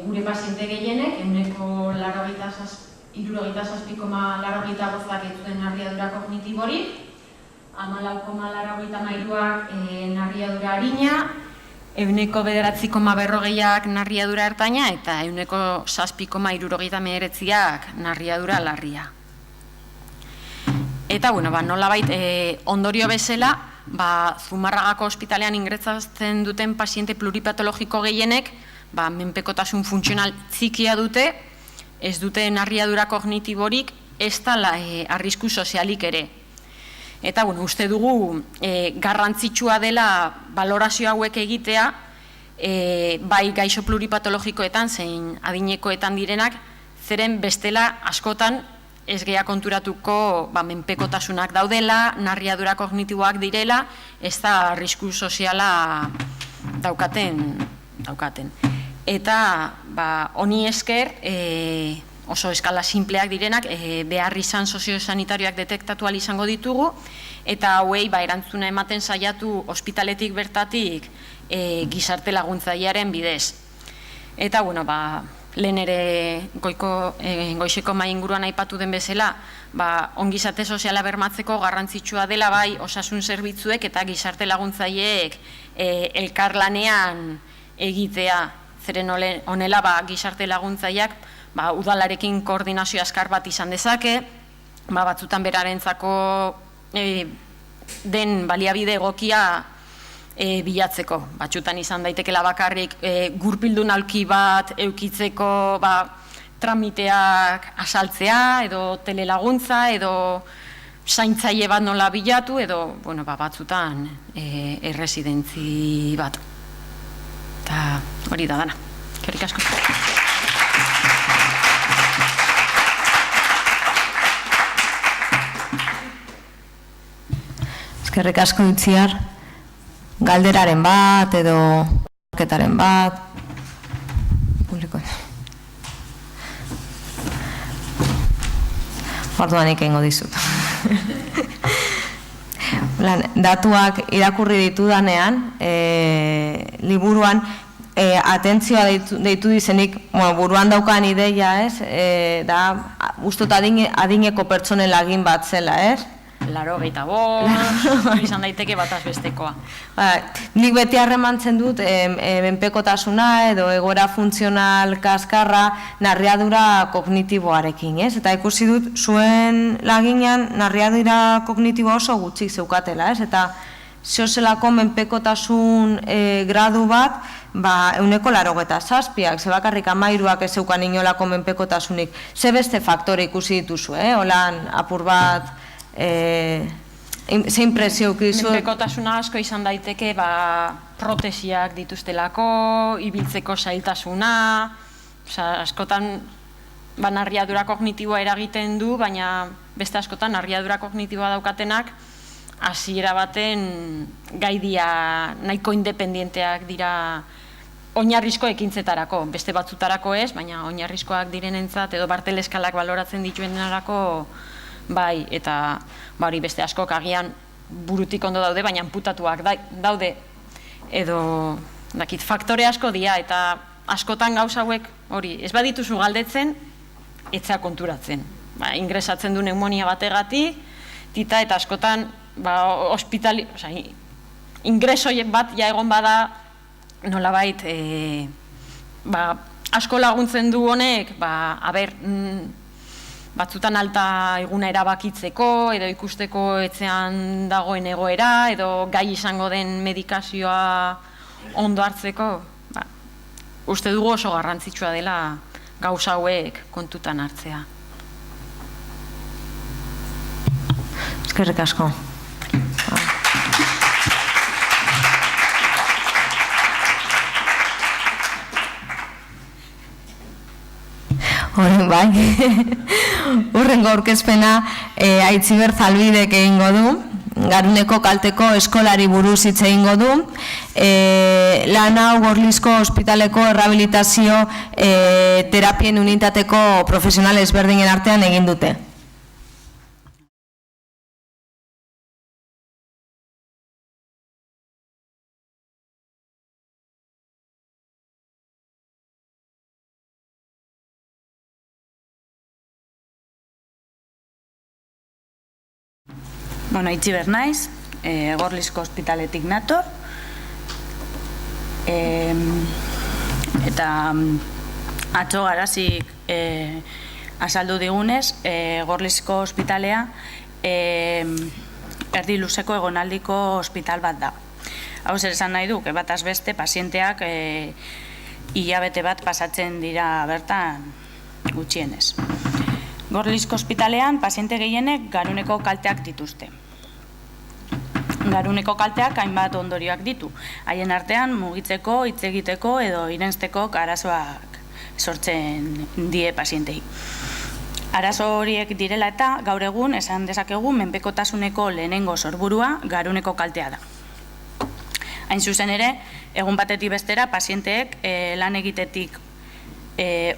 Gure paziente gehienek, 67,85 ez zuen narriadura kognitiborik, 14,83ak narriadura arina, 9,940ak narriadura ertaina eta 7,79ak narriadura larria. Eta, nolabait, ondorio bezala, Zumarragako ospitalean ingresatzen duten paziente pluripatologiko gehienek, menpekotasun funtzional txikia dute, ez dute narriadura kognitiborik, ez da arrisku sozialik ere. Eta, uste dugu, garrantzitsua dela balorazio hauek egitea, bai gaixo pluripatologikoetan, zein adinekoetan direnak, zeren bestela askotan ez geha konturatuko menpekotasunak daudela, narriadura kognitiboak direla, ez da arrisku soziala daukaten. Eta, honi esker, oso eskala simpleak direnak, behar izan soziosanitarioak detektatu ahal izango ditugu, eta hauei erantzuna ematen saiatu ospitaletik bertatik gizarte laguntzailearen bidez. Eta, lehen ere goizeko mahai inguruan aipatu den bezala, ongizate soziala bermatzeko garrantzitsua dela bai osasun zerbitzuek eta gizarte laguntzaileek elkarlanean egitea. Zeren honela gizarte laguntzaileak udalarekin koordinazio azkar bat izan dezake, batzutan berarentzako den baliabide egokia bilatzeko. Batzutan izan daitekela bakarrik gurpildun aulki bat eukitzeko tramiteak asaltzea, edo telelaguntza, edo zaintzaile bat nola bilatu, edo batzutan erresidentzi bat. Eta hori da dana. Eskerrik asko. Eskerrik asko Itziar. Galderaren bat edo ketaren bat. Publikoen. Orduan egingo dizut. Datuak irakurri ditudanean, liburuan atentzioa deitu dizenik, buruan daukan ideia, ez? Da, ustot adineko pertsonen lagin bat zela, ez? Laro, geita izan daiteke bataz bestekoa. Nik beti harremantzen dut menpekotasuna edo egoera funtzional kaskarra narriadura kognitiboarekin, ez? Eta ikusi dut zuen laginean narriadura kognitiboa oso gutxik zeukatela, ez? Eta zehozelako menpekotasun gradu bat, 187, ze bakarrik 13ak ez zeukan inolako menpekotasunik. Ze beste faktore ikusi dituzu, holan apur bat, ze impresio ukizu? Menpekotasuna asko izan daiteke protesiak dituztelako, ibiltzeko zailtasuna, askotan narriadura kognitiboa eragiten du, baina beste askotan narriadura kognitiboa daukatenak hasiera baten gaidia nahiko independienteak dira oinarrizko ekintzetarako, beste batzutarako ez, baina oinarrizkoak direnentzat edo barteleskalak baloratzen dituenarako bai, eta hori beste askok agian burutik ondo daude, baina amputatuak daude edo faktore asko dira, eta askotan gauza hauek hori, ez badituzu galdetzen, etzea konturatzen. Ingresatzen du pneumonia bategatik, eta askotan ingresoiek bat ja egon bada nolabait asko laguntzen du honek batzutan alta eguna erabakitzeko edo ikusteko etxean dagoen egoera edo gai izango den medikazioa ondo hartzeko uste dugu oso garrantzitsua dela gauza hauek kontutan hartzea. Eskerrik asko. Hori bai, urrengo aurkezpena Aitziber Zalbidek egingo du, Garuneko kalteko eskolari buruz hitz egingo du, lan hau Gorlizko ospitaleko errehabilitazio terapien unitateko profesional ezberdinen artean egin dute. Aitziber naiz, Gorlizko ospitaletik nator, eta atzo garazik azaldu digunez, Gorlizko ospitalea erdi luzeko egonaldiko ospital bat da. Hau zer esan nahi du, bataz beste pazienteak hilabete bat pasatzen dira bertan gutxienez. Gorlizko ospitalean paziente gehienek garuneko kalteak dituzte. Garuneko kalteak hainbat ondorioak ditu. Haien artean mugitzeko, hitz egiteko edo irensteko arazoak sortzen die pazientei. Arazo horiek direla eta gaur egun esan dezakegu menpekotasuneko lehenengo sorburua garuneko kaltea da. Hain zuzen ere, egun batetik bestera pazienteek lan egitetik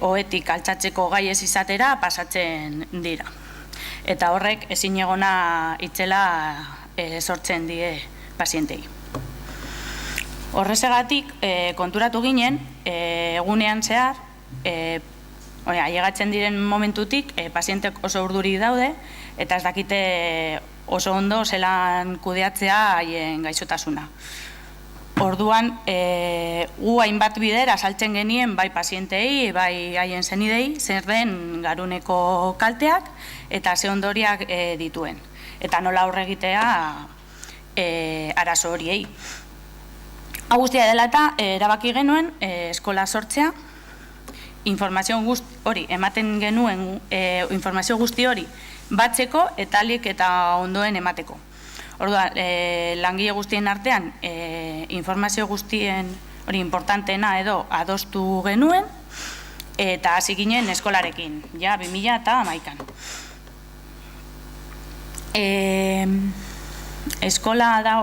ohetik altxatzeko gai ez izatera pasatzen dira. Eta horrek ezin egona itzela sortzen die pazientei. Horrezegatik konturatu ginen, egunean zehar, ailegatzen diren momentutik pazientek oso urduri daude, eta ez dakite oso ondo zelan kudeatzea haien gaixotasuna. Orduan, gu hainbat bider azaltzen genien bai pazientei, bai haien zenidei, zer den garuneko kalteak eta ze ondoriak dituen. Eta nola aurre egitea arazo horiei. Hau guztia dela eta erabaki genuen eskola sortzea, informazio hori, ematen genuen informazio guzti hori batzeko eta alik eta ondoen emateko. Orduan, langile guztien artean informazio guztien hori importanteena edo adostu genuen eta hasi ginen eskolarekin, ja 2011an. Eskola da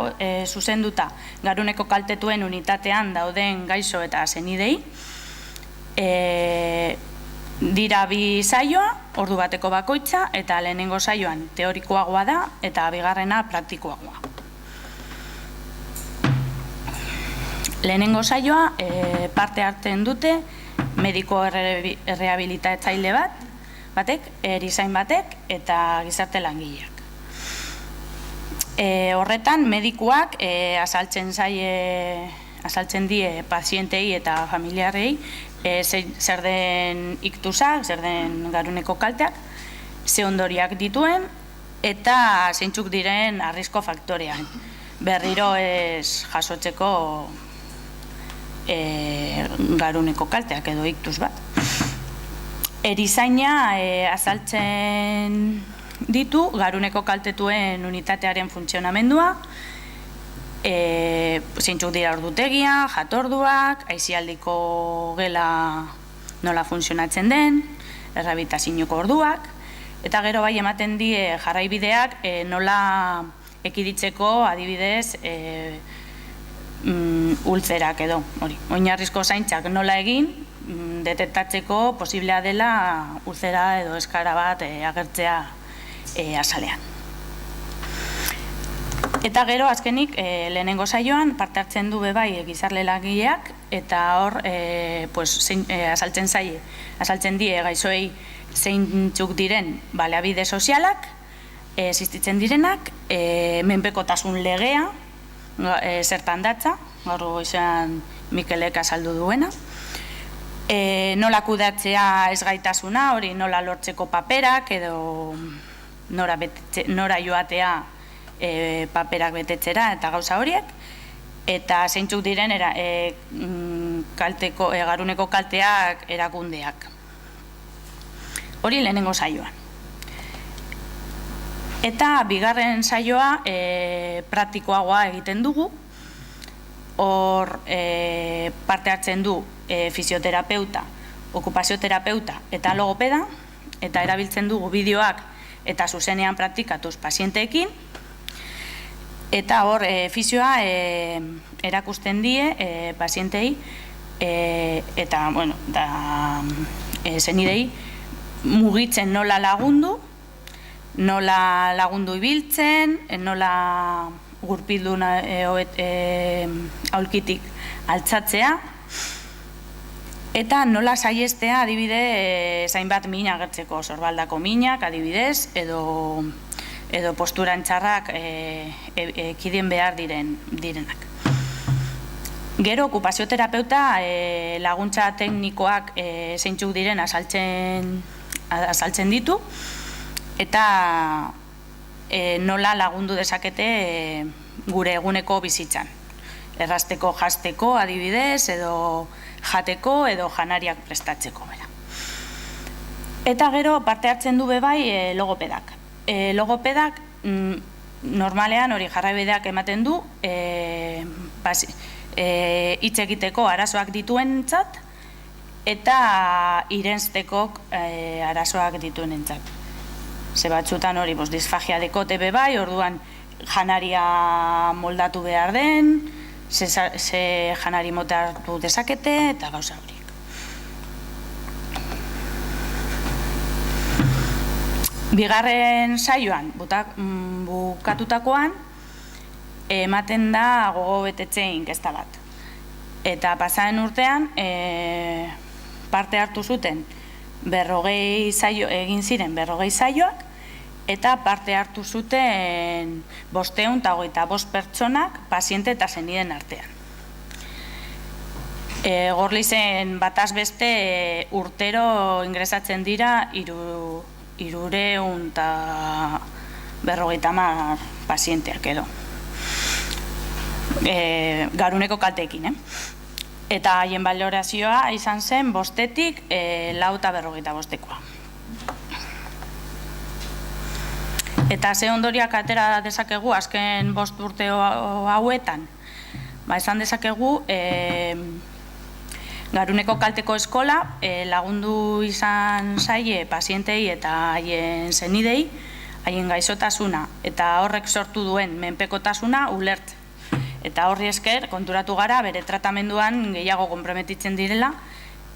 zuzenduta garuneko kaltetuen unitatean dauden gaixo eta zenidei. Dira 2 saioa, ordu bateko bakoitza, eta lehenengo saioan teorikoagoa da, eta bigarrena praktikoagoa. Lehenengo saioa parte hartzen dute mediko errehabilitatzaile batek, erizain batek eta gizarte langileak. Horretan, medikuak azaltzen die pazientei eta familiarrei zer den iktusak, zer den garuneko kalteak, ze ondoriak dituen eta zeintzuk diren arrisko faktorean. Berriro ez jasotzeko garuneko kalteak edo iktuz bat. Erizaina azaltzen ditu garuneko kaltetuen unitatearen funtzionamendua, zeintzuk dira ordutegia, jatorduak, aisialdiko gela nola funtzionatzen den, errehabilitazioko orduak, eta gero bai ematen die jarraibideak nola ekiditzeko adibidez ultzerak edo, oinarrizko zaintzak nola egin, detektatzeko posiblea dela ulzera edo eskara bat agertzea azalean. Eta gero, azkenik, lehenengo saioan parte hartzen du bebai gizarte langileak eta hor azaltzen die gaixoei zeintzuk diren baliabide sozialak, existitzen direnak, menpekotasun legea, zertan datza, gaur goizean Mikelek azaldu duena, nola kudeatzea ezgaitasuna, hori nola lortzeko paperak edo nora joatea paperak betetzera eta gauza horiek, eta zeintzuk diren garuneko kalteak erakundeak. Hori lehenengo saioan. Eta bigarren saioa praktikoagoa egiten dugu, hor parte hartzen du fisioterapeuta, okupazioterapeuta eta logopeda, eta erabiltzen dugu bideoak eta zuzenean praktikatuz pazienteekin, eta hor fisioa erakusten die pazientei eta zenidei mugitzen nola lagundu ibiltzen, nola gurpildu aulkitik altzatzea, eta nola saiestea adibide zainbat min agertzeko, sorbaldako minak adibidez, edo posturan txarrak ekidien behar direnak. Gero, okupazioterapeuta laguntza teknikoak zeintzuk diren azaltzen ditu, eta nola lagundu dezakete gure eguneko bizitzan. Errazteko, jazteko adibidez, edo jateko, edo janariak prestatzeko. Eta gero parte hartzen du bebai logopedak. Logopedak normalean hori jarraibideak ematen du hitz egiteko arazoak dituenentzat eta irensteko arazoak dituenentzat. Ze batzutan hori disfagia dekote bebai, orduan janaria moldatu behar den, ze janari moldatu dezakete eta gauza horiek. Bigarren saioan, bukatutakoan, ematen da gogo betetze inkesta bat. Eta pasaren urtean, parte hartu zuten egin ziren 40 saioak, eta parte hartu zuten 525 pertsonak paziente eta zeniden artean. Gorlizen bataz beste urtero ingresatzen dira 350 pazienteak edo. Garuneko kalteekin, Eta haien balorazioa izan zen 5-tik 455. Eta ze ondoriak atera dezakegu azken 5 urte hauetan? Esan dezakegu garuneko kalteko eskola lagundu izan zaie pazientei eta haien zenidei, haien gaixotasuna eta horrek sortu duen menpekotasuna ulertzen. Eta horri esker konturatu gara bere tratamenduan gehiago konprometitzen direla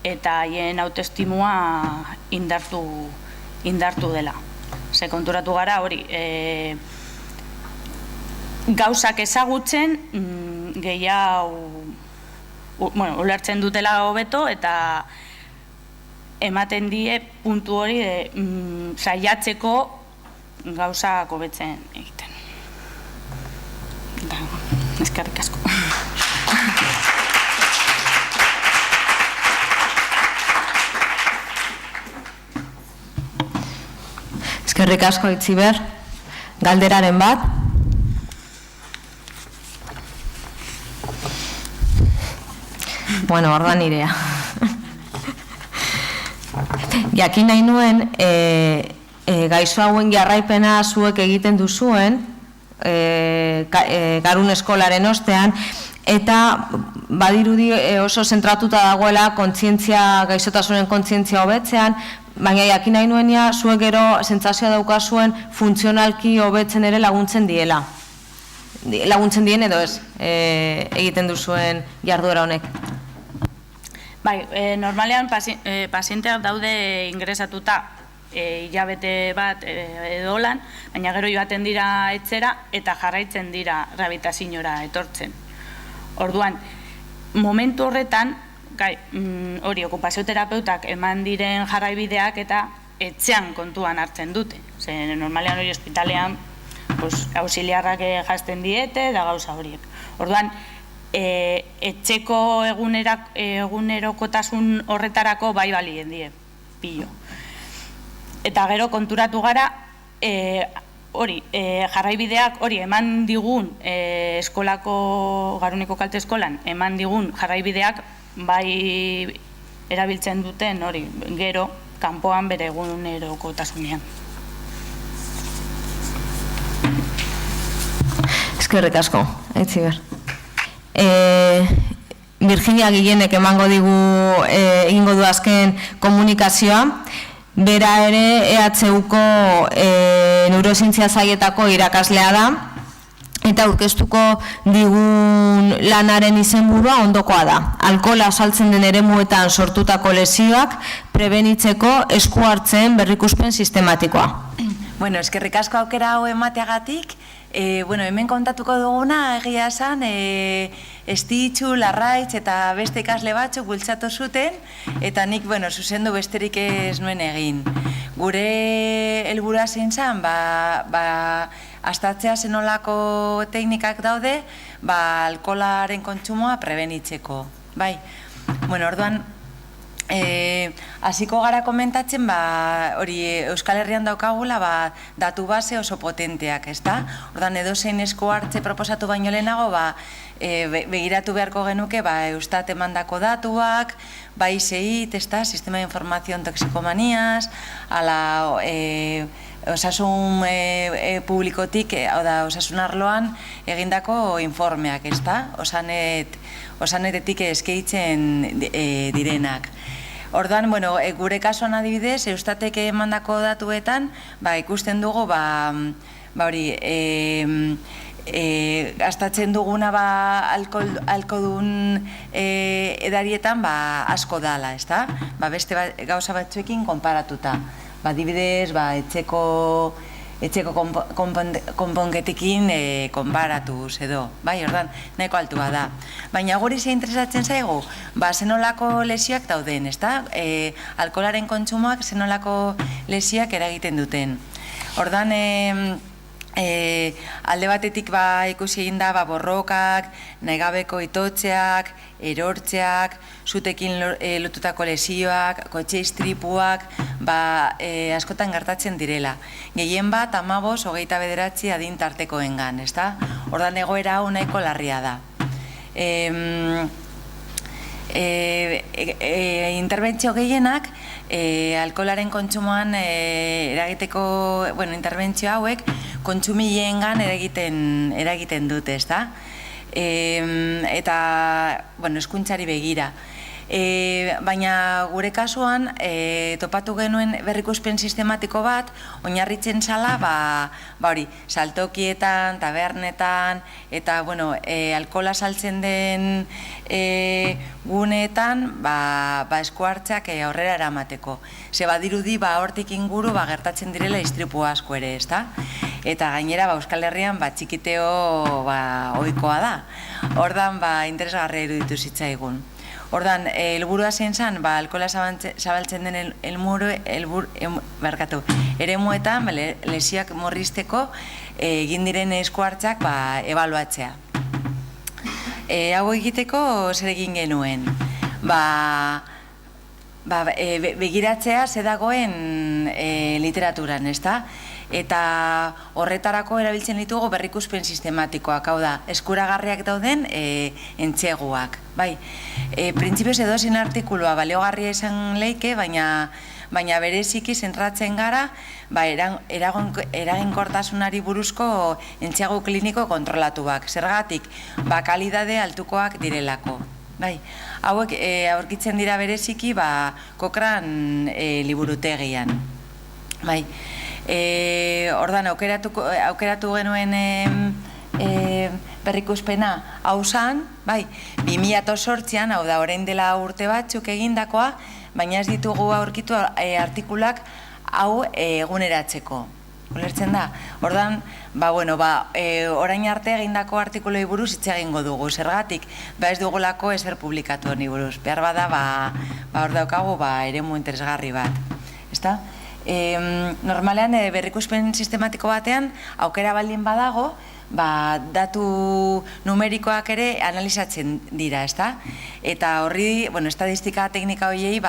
eta haien autoestimua indartu dela. Ze konturatu gara hori gauzak ezagutzen gehiago ulertzen dutela hobeto eta ematen die puntu hori saiatzeko gauzak hobetzen egiten. Eskerrik asko. Eskerrik asko, Itziber. Galderaren bat. Bueno, ordan nirea. Jakin nahi nuen, gaixo hauen jarraipena zuek egiten duzuen, Garun eskolaren ostean, eta badirudi oso zentratuta dagoela gaixotasunen kontzientzia hobetzean, baina jakin nahi nuenia zuek gero sentsazioa daukazuen funtzionalki hobetzen ere laguntzen diela. Laguntzen dien edo ez egiten duzuen jarduera honek? Bai, normalean pazienteak daude ingresatuta hilabete bat edo lan, baina gero joaten dira etxera eta jarraitzen dira rehabilitaziora etortzen. Orduan, momentu horretan, hori okupazioterapeutak eman diren jarraibideak eta etxean kontuan hartzen dute. Normalean hori ospitalean auxiliarrak jazten diete da gauza horiek. Orduan, etxeko egunerokotasun horretarako bai balien die, pilo. Eta gero konturatu gara, jarraibideak hori eman digun eskolako, Garuneko kalte eskolan, eman digun jarraibideak bai erabiltzen duten hori gero kanpoan bere egunerokotasunean. Eskerrik asko, Itziber. Virginia Guillenek emango digu egingo du azken komunikazioa. Bera ere EHUko neurozientzia sailetako irakaslea da eta aurkeztuko digun lanaren izenburua ondokoa da. Alkohola saltzen den eremuetan sortutako lesioak prebenitzeko esku hartzen berrikuspen sistematikoa. Bueno, eskerrik asko aukera hau emateagatik. Hemen kontatuko duguna egia esan Estitxu, Larraitz eta beste ikasle batzuk bultzatu zuten eta nik zuzendu besterik ez nuen egin. Gure helburua zein zen, astatzea zenolako teknikak daude alkoholaren kontsumoa prebenitzeko. Orduan, hasiko gara komentatzen, Euskal Herrian daukagula datu base oso potenteak, ezta? Ordan edozein esku hartze proposatu baino lehenago, begiratu beharko genuke Eustat emandako datuak, ISEIT, ezta? Sistema de Información Toxikomaniaz, ala osasun publikotik, osasun arloan egindako informeak, ezta? Osanetetik eskeitzen direnak. Orduan, gure kasuan adibidez, Eustatek emandako datuetan, ikusten dugu, gastatzen duguna alkoholdun edarietan asko dala, ezta? Beste gauza batzuekin konparatuta. Adibidez, etxeko konponketekin konparatuz edo, ordan, nahiko altua da. Baina guri ze interesatzen zaigu, zenolako lesioak dauden, ezta? Alkoholaren kontsumoak zenolako lesioak eragiten duten. Ordan, alde batetik ikusi egin da borrokak, nahigabeko itotzeak, erortzeak, zutekin lotutako lesioak, kotxe istripuak, askotan gertatzen direla. Gehien bat, 15-29 adin tartekoengan, ezta? Ordan egoera hau nahiko larria da. Interbentzio gehienak, alkoholaren kontsumoan eragiteko, interbentzio hauek, kontsumileengan eragiten dute, ezta? Eta, hezkuntzari begira. Baina gure kasuan, topatu genuen berrikuspen sistematiko bat, oinarritzen zala, saltokietan, tabernetan, eta, alkohola saltzen den guneetan, esku hartzeak aurrera eramateko. Ze badirudi, hortik inguru, gertatzen direla istripu asko ere, ezta? Eta gainera, Euskal Herrian, txikiteo ohikoa da. Ordan, interesgarria iruditu zitzaigun. Ordan, helburua zein zen, alkohola zabaltzen den eremuetan, lesioak murrizteko egin diren esku hartzak ebaluatzea. Hau egiteko zer egin genuen? Begiratzea ze dagoen literaturan, ezta? Eta horretarako erabiltzen ditugu berrikuspen sistematikoak, hau da, eskuragarriak dauden entseguak. Printzipioz edozein artikulua baliogarria izan leike, baina bereziki zentratzen gara eraginkortasunari buruzko entsegu kliniko kontrolatuak. Zergatik, kalidade altukoak direlako. Hauek aurkitzen dira bereziki Cochrane liburutegian. Ordan aukeratu genuen berrikuspena hau zan, 2008an, hau da orain dela urte batzuk egindakoa, baina ez ditugu aurkitu artikulak hau eguneratzeko. Ulertzen da? Ordan, orain arte egindako artikuloi buruz hitz egingo dugu. Zergatik, ez dugulako ezer publikatu honi buruz. Behar bada, hor daukagu eremu interesgarri bat. Ezta? Normalean, berrikuspen sistematiko batean, aukera baldin badago, datu numerikoak ere analizatzen dira, ezta? Eta horri, estadistika teknika horiei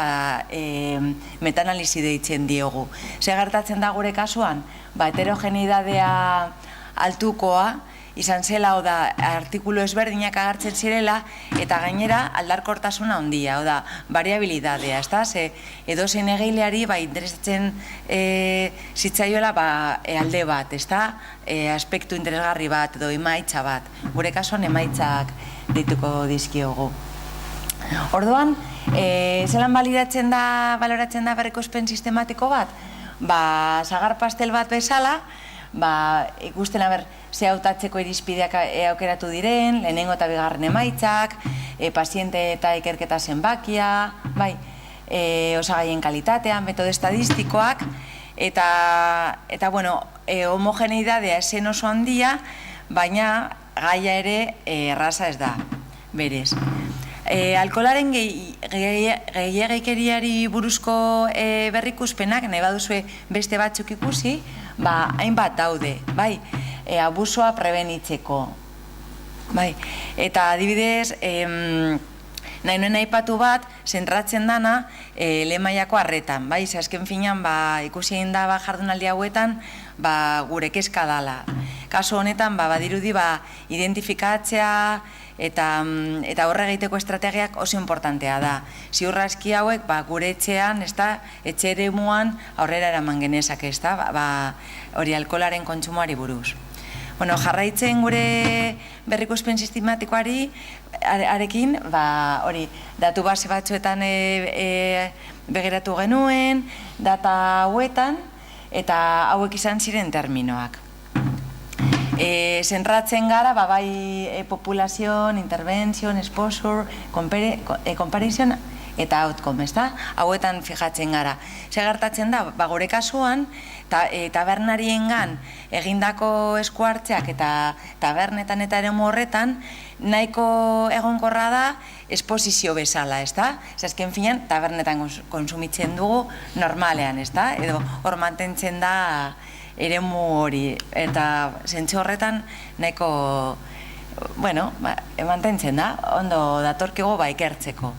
metanalizi deitzen diogu. Ze gertatzen da gure kasuan? Heterogenidadea altukoa izan zela, da, artikulu ezberdinak agertzen zirela, eta gainera aldarkortasuna handia, da, variabilidadea, ezta? Edozein egileari interesatzen zitzaioela alde bat, ezta? Aspektu interesgarri bat edo emaitza bat. Gure kasuan emaitzak dituko dizkiogu. Orduan, zelan baloratzen da berrikuspen sistematiko bat? Sagar pastel bat bezala, ikusten ze hautatzeko irizpideak aukeratu diren, lehenengo eta bigarren emaitzak, paziente eta ikerketa zenbakia, osagaien kalitatea, metodo estadistikoak, eta homogeneidadea esen oso handia, baina gaia ere erraza ez da, berez. Alkoholaren gehiagikeriari buruzko berrikuspenak, nahi baduzue beste batzuk ikusi, hainbat daude, abusoa prebenitzeko. Eta adibidez, nahi nuen aipatu bat, zentratzen dana lehen mailako arretan. Azken finean, ikusi egin da jardunaldi hauetan, gure kezka dala. Kasu honetan, badirudi identifikatzea eta horre egiteko estrategiak oso importantea da. Ziurra eski hauek gure etxean, etxe eremuan aurrera eraman genezak, hori alkoholaren kontsumoari buruz. Jarraitzen gure berrikuspen sistematikoari arekin, hori, datu base batzuetan begiratu genuen, data hauetan, eta hauek izan ziren terminoak. Zentratzen gara, populazioan, intervention, exposure, comparison eta outcome, ezta? Hauetan fijatzen gara. Gertatzen da, gure kasuan, tabernariengan egindako esku hartzeak eta tabernetan eta eremu horretan, nahiko egonkorra da esposizio bezala, ezta? Azken finean, tabernetan konsumitzen dugu normalean, ezta? Edo hor mantentzen da eremu hori, eta zentzu horretan nahiko, mantentzen da, ondo datorkigo ikertzeko.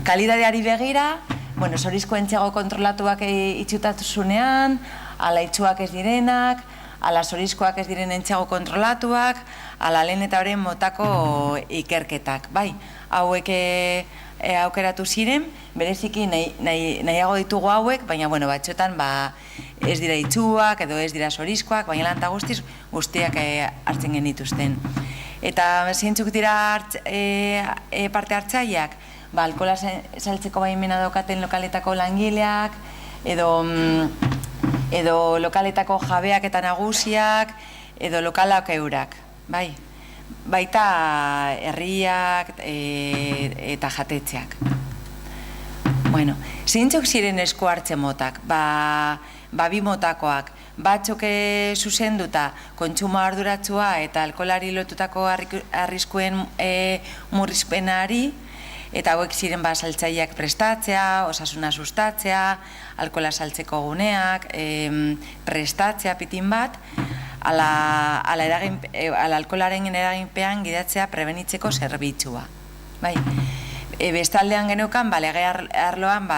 Kalidadeari begira, zorizko entsego kontrolatuak itxutatuzunean, ala itxuak ez direnak, ala zorizkoak ez diren entsego kontrolatuak, ala lehen eta horren motako ikerketak. Hauek aukeratu ziren, bereziki nahiago ditugu hauek, baina batzuetan ez dira itxuak edo ez dira zorizkoak, baina lan eta guztiak hartzen genituzten. Eta zeintzuk dira parte hartzaileak, alkohola saltzeko baimena daukaten lokaletako langileak, edo lokaletako jabeak eta nagusiak, edo lokalak eurak, baita herriak eta jatetxeak. Zeintzuk ziren esku hartze motak? Bi motakoak. batzuk zuzenduta kontsumo arduratsua eta alkoholari lotutako arriskuen murrizpenari, eta hauek ziren saltzaileak prestatzea, osasuna sustatzea, alkohola saltzeko guneak, prestatzea pitin bat, ala alkoholaren eraginpean gidatzea prebenitzeko zerbitzua. Bestaldean geneukan, lege arloan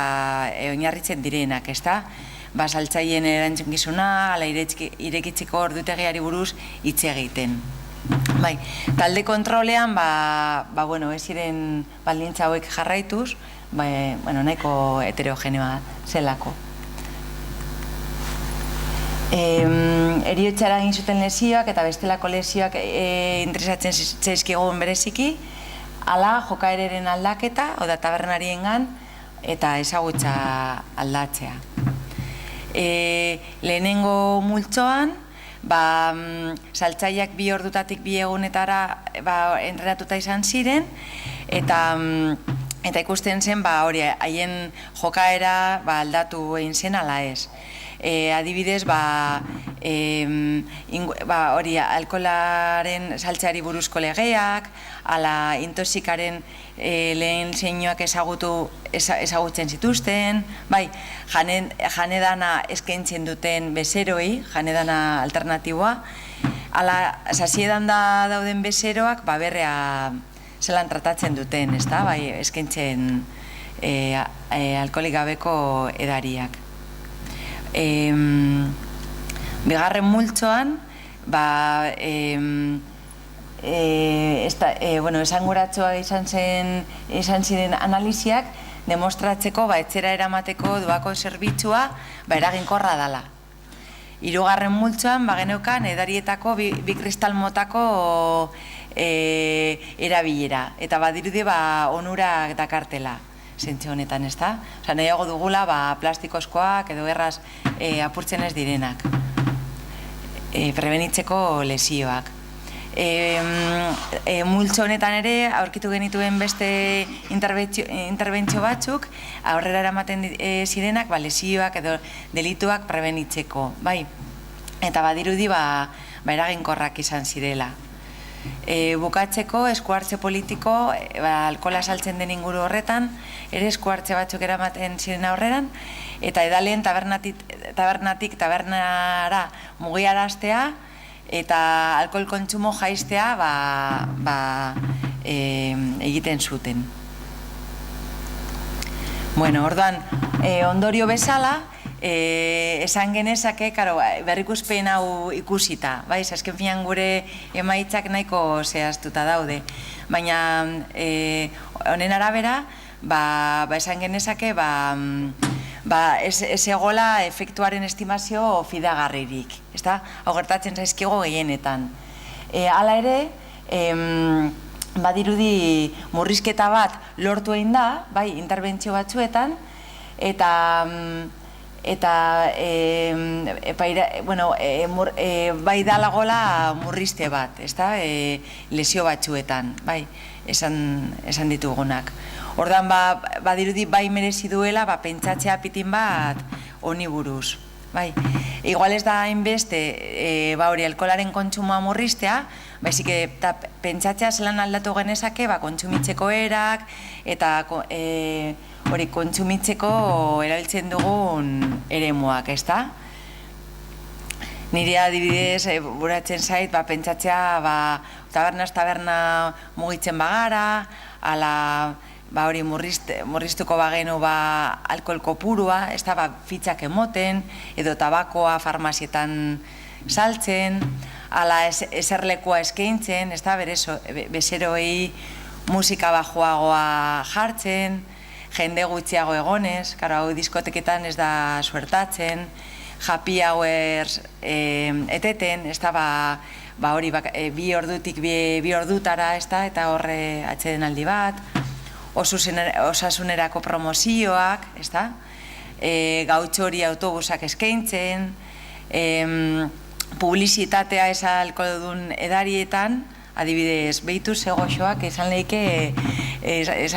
oinarritzen direnak, ezta? Saltzaileen erantzukizuna, ala irekitzeko ordutegiari buruz hitz egiten. Talde kontrolean, ez ziren baldintza hauek jarraituz, nahiko heterogeneoa zelako. Heriotza egin zuten lesioak eta bestelako lesioak interesatzen zaizkigun bereziki, ala jokaereren aldaketa, oda tabernariengan, eta ezagutza aldatzea. Lehenengo multzoan, saltzaileak 2 ordutatik 2 egunetara entrenatuta izan ziren, eta ikusten zen haien jokaera aldatu egin zen ala ez. Adibidez, alkoholaren saltzeari buruzko legeak, ala intoxikaren lehen zeinuak ezagutzen zituzten, janedana eskaintzen duten bezeroei, janedana alternatiboa, ala sasiedan dauden bezeroak berrea zelan tratatzen duten, eskaintzen alkoholik gabeko edariak. Bigarren multzoan, esanguratsuak izan ziren analiziak demostratzeko etxera eramateko doako zerbitzua eraginkorra dela. 3. multzoan geneukan edarietako 2 kristal motako erabilera, eta badirudi onurak dakartela zentzu honetan, ez da? Nahiago dugula plastikozkoak edo erraz apurtzen ez direnak, prebenitzeko lesioak. Multzo honetan ere, aurkitu genituen beste interbentzio batzuk, aurrera eramaten zirenak lesioak edo delituak prebenitzeko, eta badirudi eraginkorrak izan zirela. Bukatzeko, eskuhartze politiko, alkohola saltzen den inguru horretan, ere eskuhartze batzuk eramaten ziren aurreran, eta edaleen tabernatik tabernara mugiaraztea, eta alkohol kontsumo jaistea egiten zuten. Orduan, ondorio bezala, esan genezake, berrikuspen hau ikusita, azken finan gure emaitzak nahiko zehaztuta daude, baina honen arabera, esan genezake, ez egola efektuaren estimazio fidagarririk, hau gertatzen zaizkigo gehienetan. Hala ere, badirudi murrizketa bat lortu egin da, interbentzio batzuetan, eta bai dalagola murrizte bat, lesio batzuetan, esan ditugunak. Ordan badirudi merezi duela pentsatzea pitin bat honi buruz. Igual ez da hainbeste alkoholaren kontsumoa murriztea, baizik eta pentsatzea zelan aldatu genezake kontsumitzeko erak eta kontsumitzeko erabiltzen dugun eremuak, ezta? Nire adibidez, buratzen zait, pentsatzea tabernaz taberna mugitzen bagara, ala murriztuko bagenu alkohol kopurua, ez da fitxak emoten, edo tabakoa farmazietan saltzen, ala eserlekoa eskaintzen, ez da bezeroei musika bajoagoa jartzen, jende gutxiago egonez, hau diskoteketan ez da suertatzen, happy hours eteten, ez da 2 ordutik 2 ordutara, ez da, eta horre atxeden aldi bat, osasunerako promozioak, ez da, gautxori autobusak eskaintzen, publizitatea ez alkoholdun edarietan, adibidez, behitu zegoxoak esan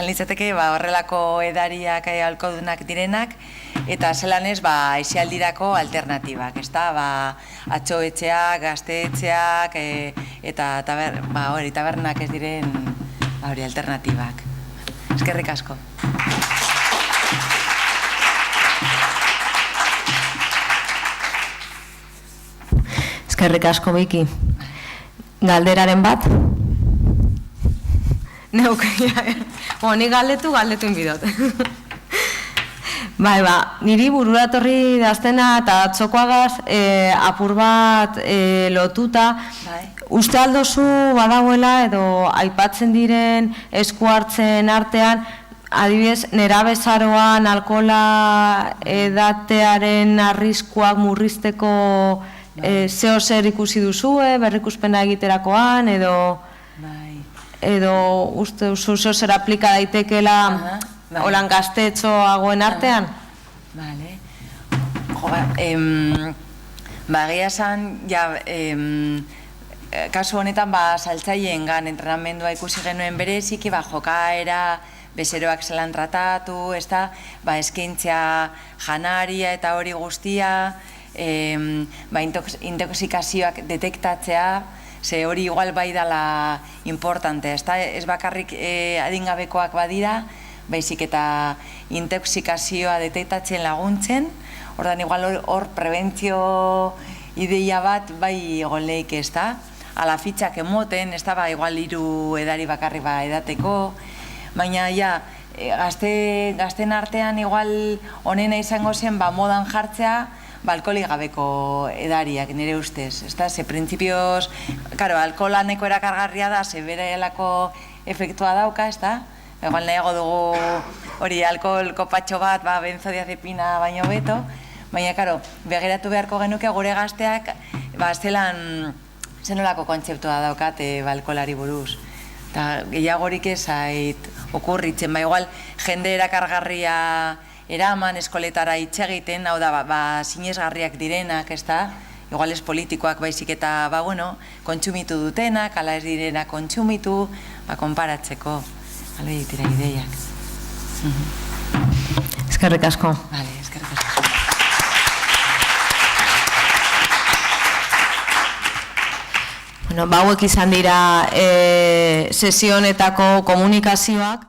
litzateke horrelako edariak alkoholdunak direnak, eta zelan ez, aisialdirako alternatibak, ezta, atxoetxeak, gazteetxeak, eta tabernak ez diren alternatibak. Eskerrik asko. Eskerrik asko, Biki. Galderaren bat? Neuk, ni galdetu inbidot. Bai, niri bururatorri daztena eta atzokoagaz apur bat lotuta, uste aldozu badagoela edo aipatzen diren esku hartzen artean, adibidez, nerabezaroan alkohola edatearen arriskuak murrizteko zeo zer ikusi duzue, berrikuspena egiterakoan, edo uste duzu zeo zer aplika daitekela holan gaztetxoagoen artean? Bale. Egia esan, kasu honetan saltzaileengan entrenamendua ikusi genuen bereziki, jokaera, bezeroak zelan tratatu, eskaintzea janaria eta hori guztia, intoxikazioak detektatzea, ze hori igual bai dela importante, ez bakarrik adingabekoak badira, baizik eta intoxikazioa detektatzen laguntzen, ordan igual hor prebentzio ideia bat bai egon lehik ez da, ala fitxak emoten, ez da igual 3 edari bakarri edateko, baina gazten artean igual honena izango zen modan jartzea alkoholik gabeko edariak, nire ustez. Ze printzipioz, alkohola neko erakargarria da, ze bere helako efektua dauka, ez da? Egal nahiago dugu hori alkohol kopatxo bat, benzodiazepina baino beto, baina, begiratu beharko genuke gure gazteak, zenolako kontzeptua daukate alkoholari buruz. Eta gehiagorik ezait okurritzen, igual jende erakargarria eraman eskoletara itxegiten, hau da, sinesgarriak direnak, ez da, igual ez politikoak baizik eta, kontsumitu dutenak, ala ez direnak kontsumitu, konparatzeko, ala ditira ideiak. Eskerrik asko. Bale, eskerrik asko. Hauek izan dira sesio honetako komunikazioak.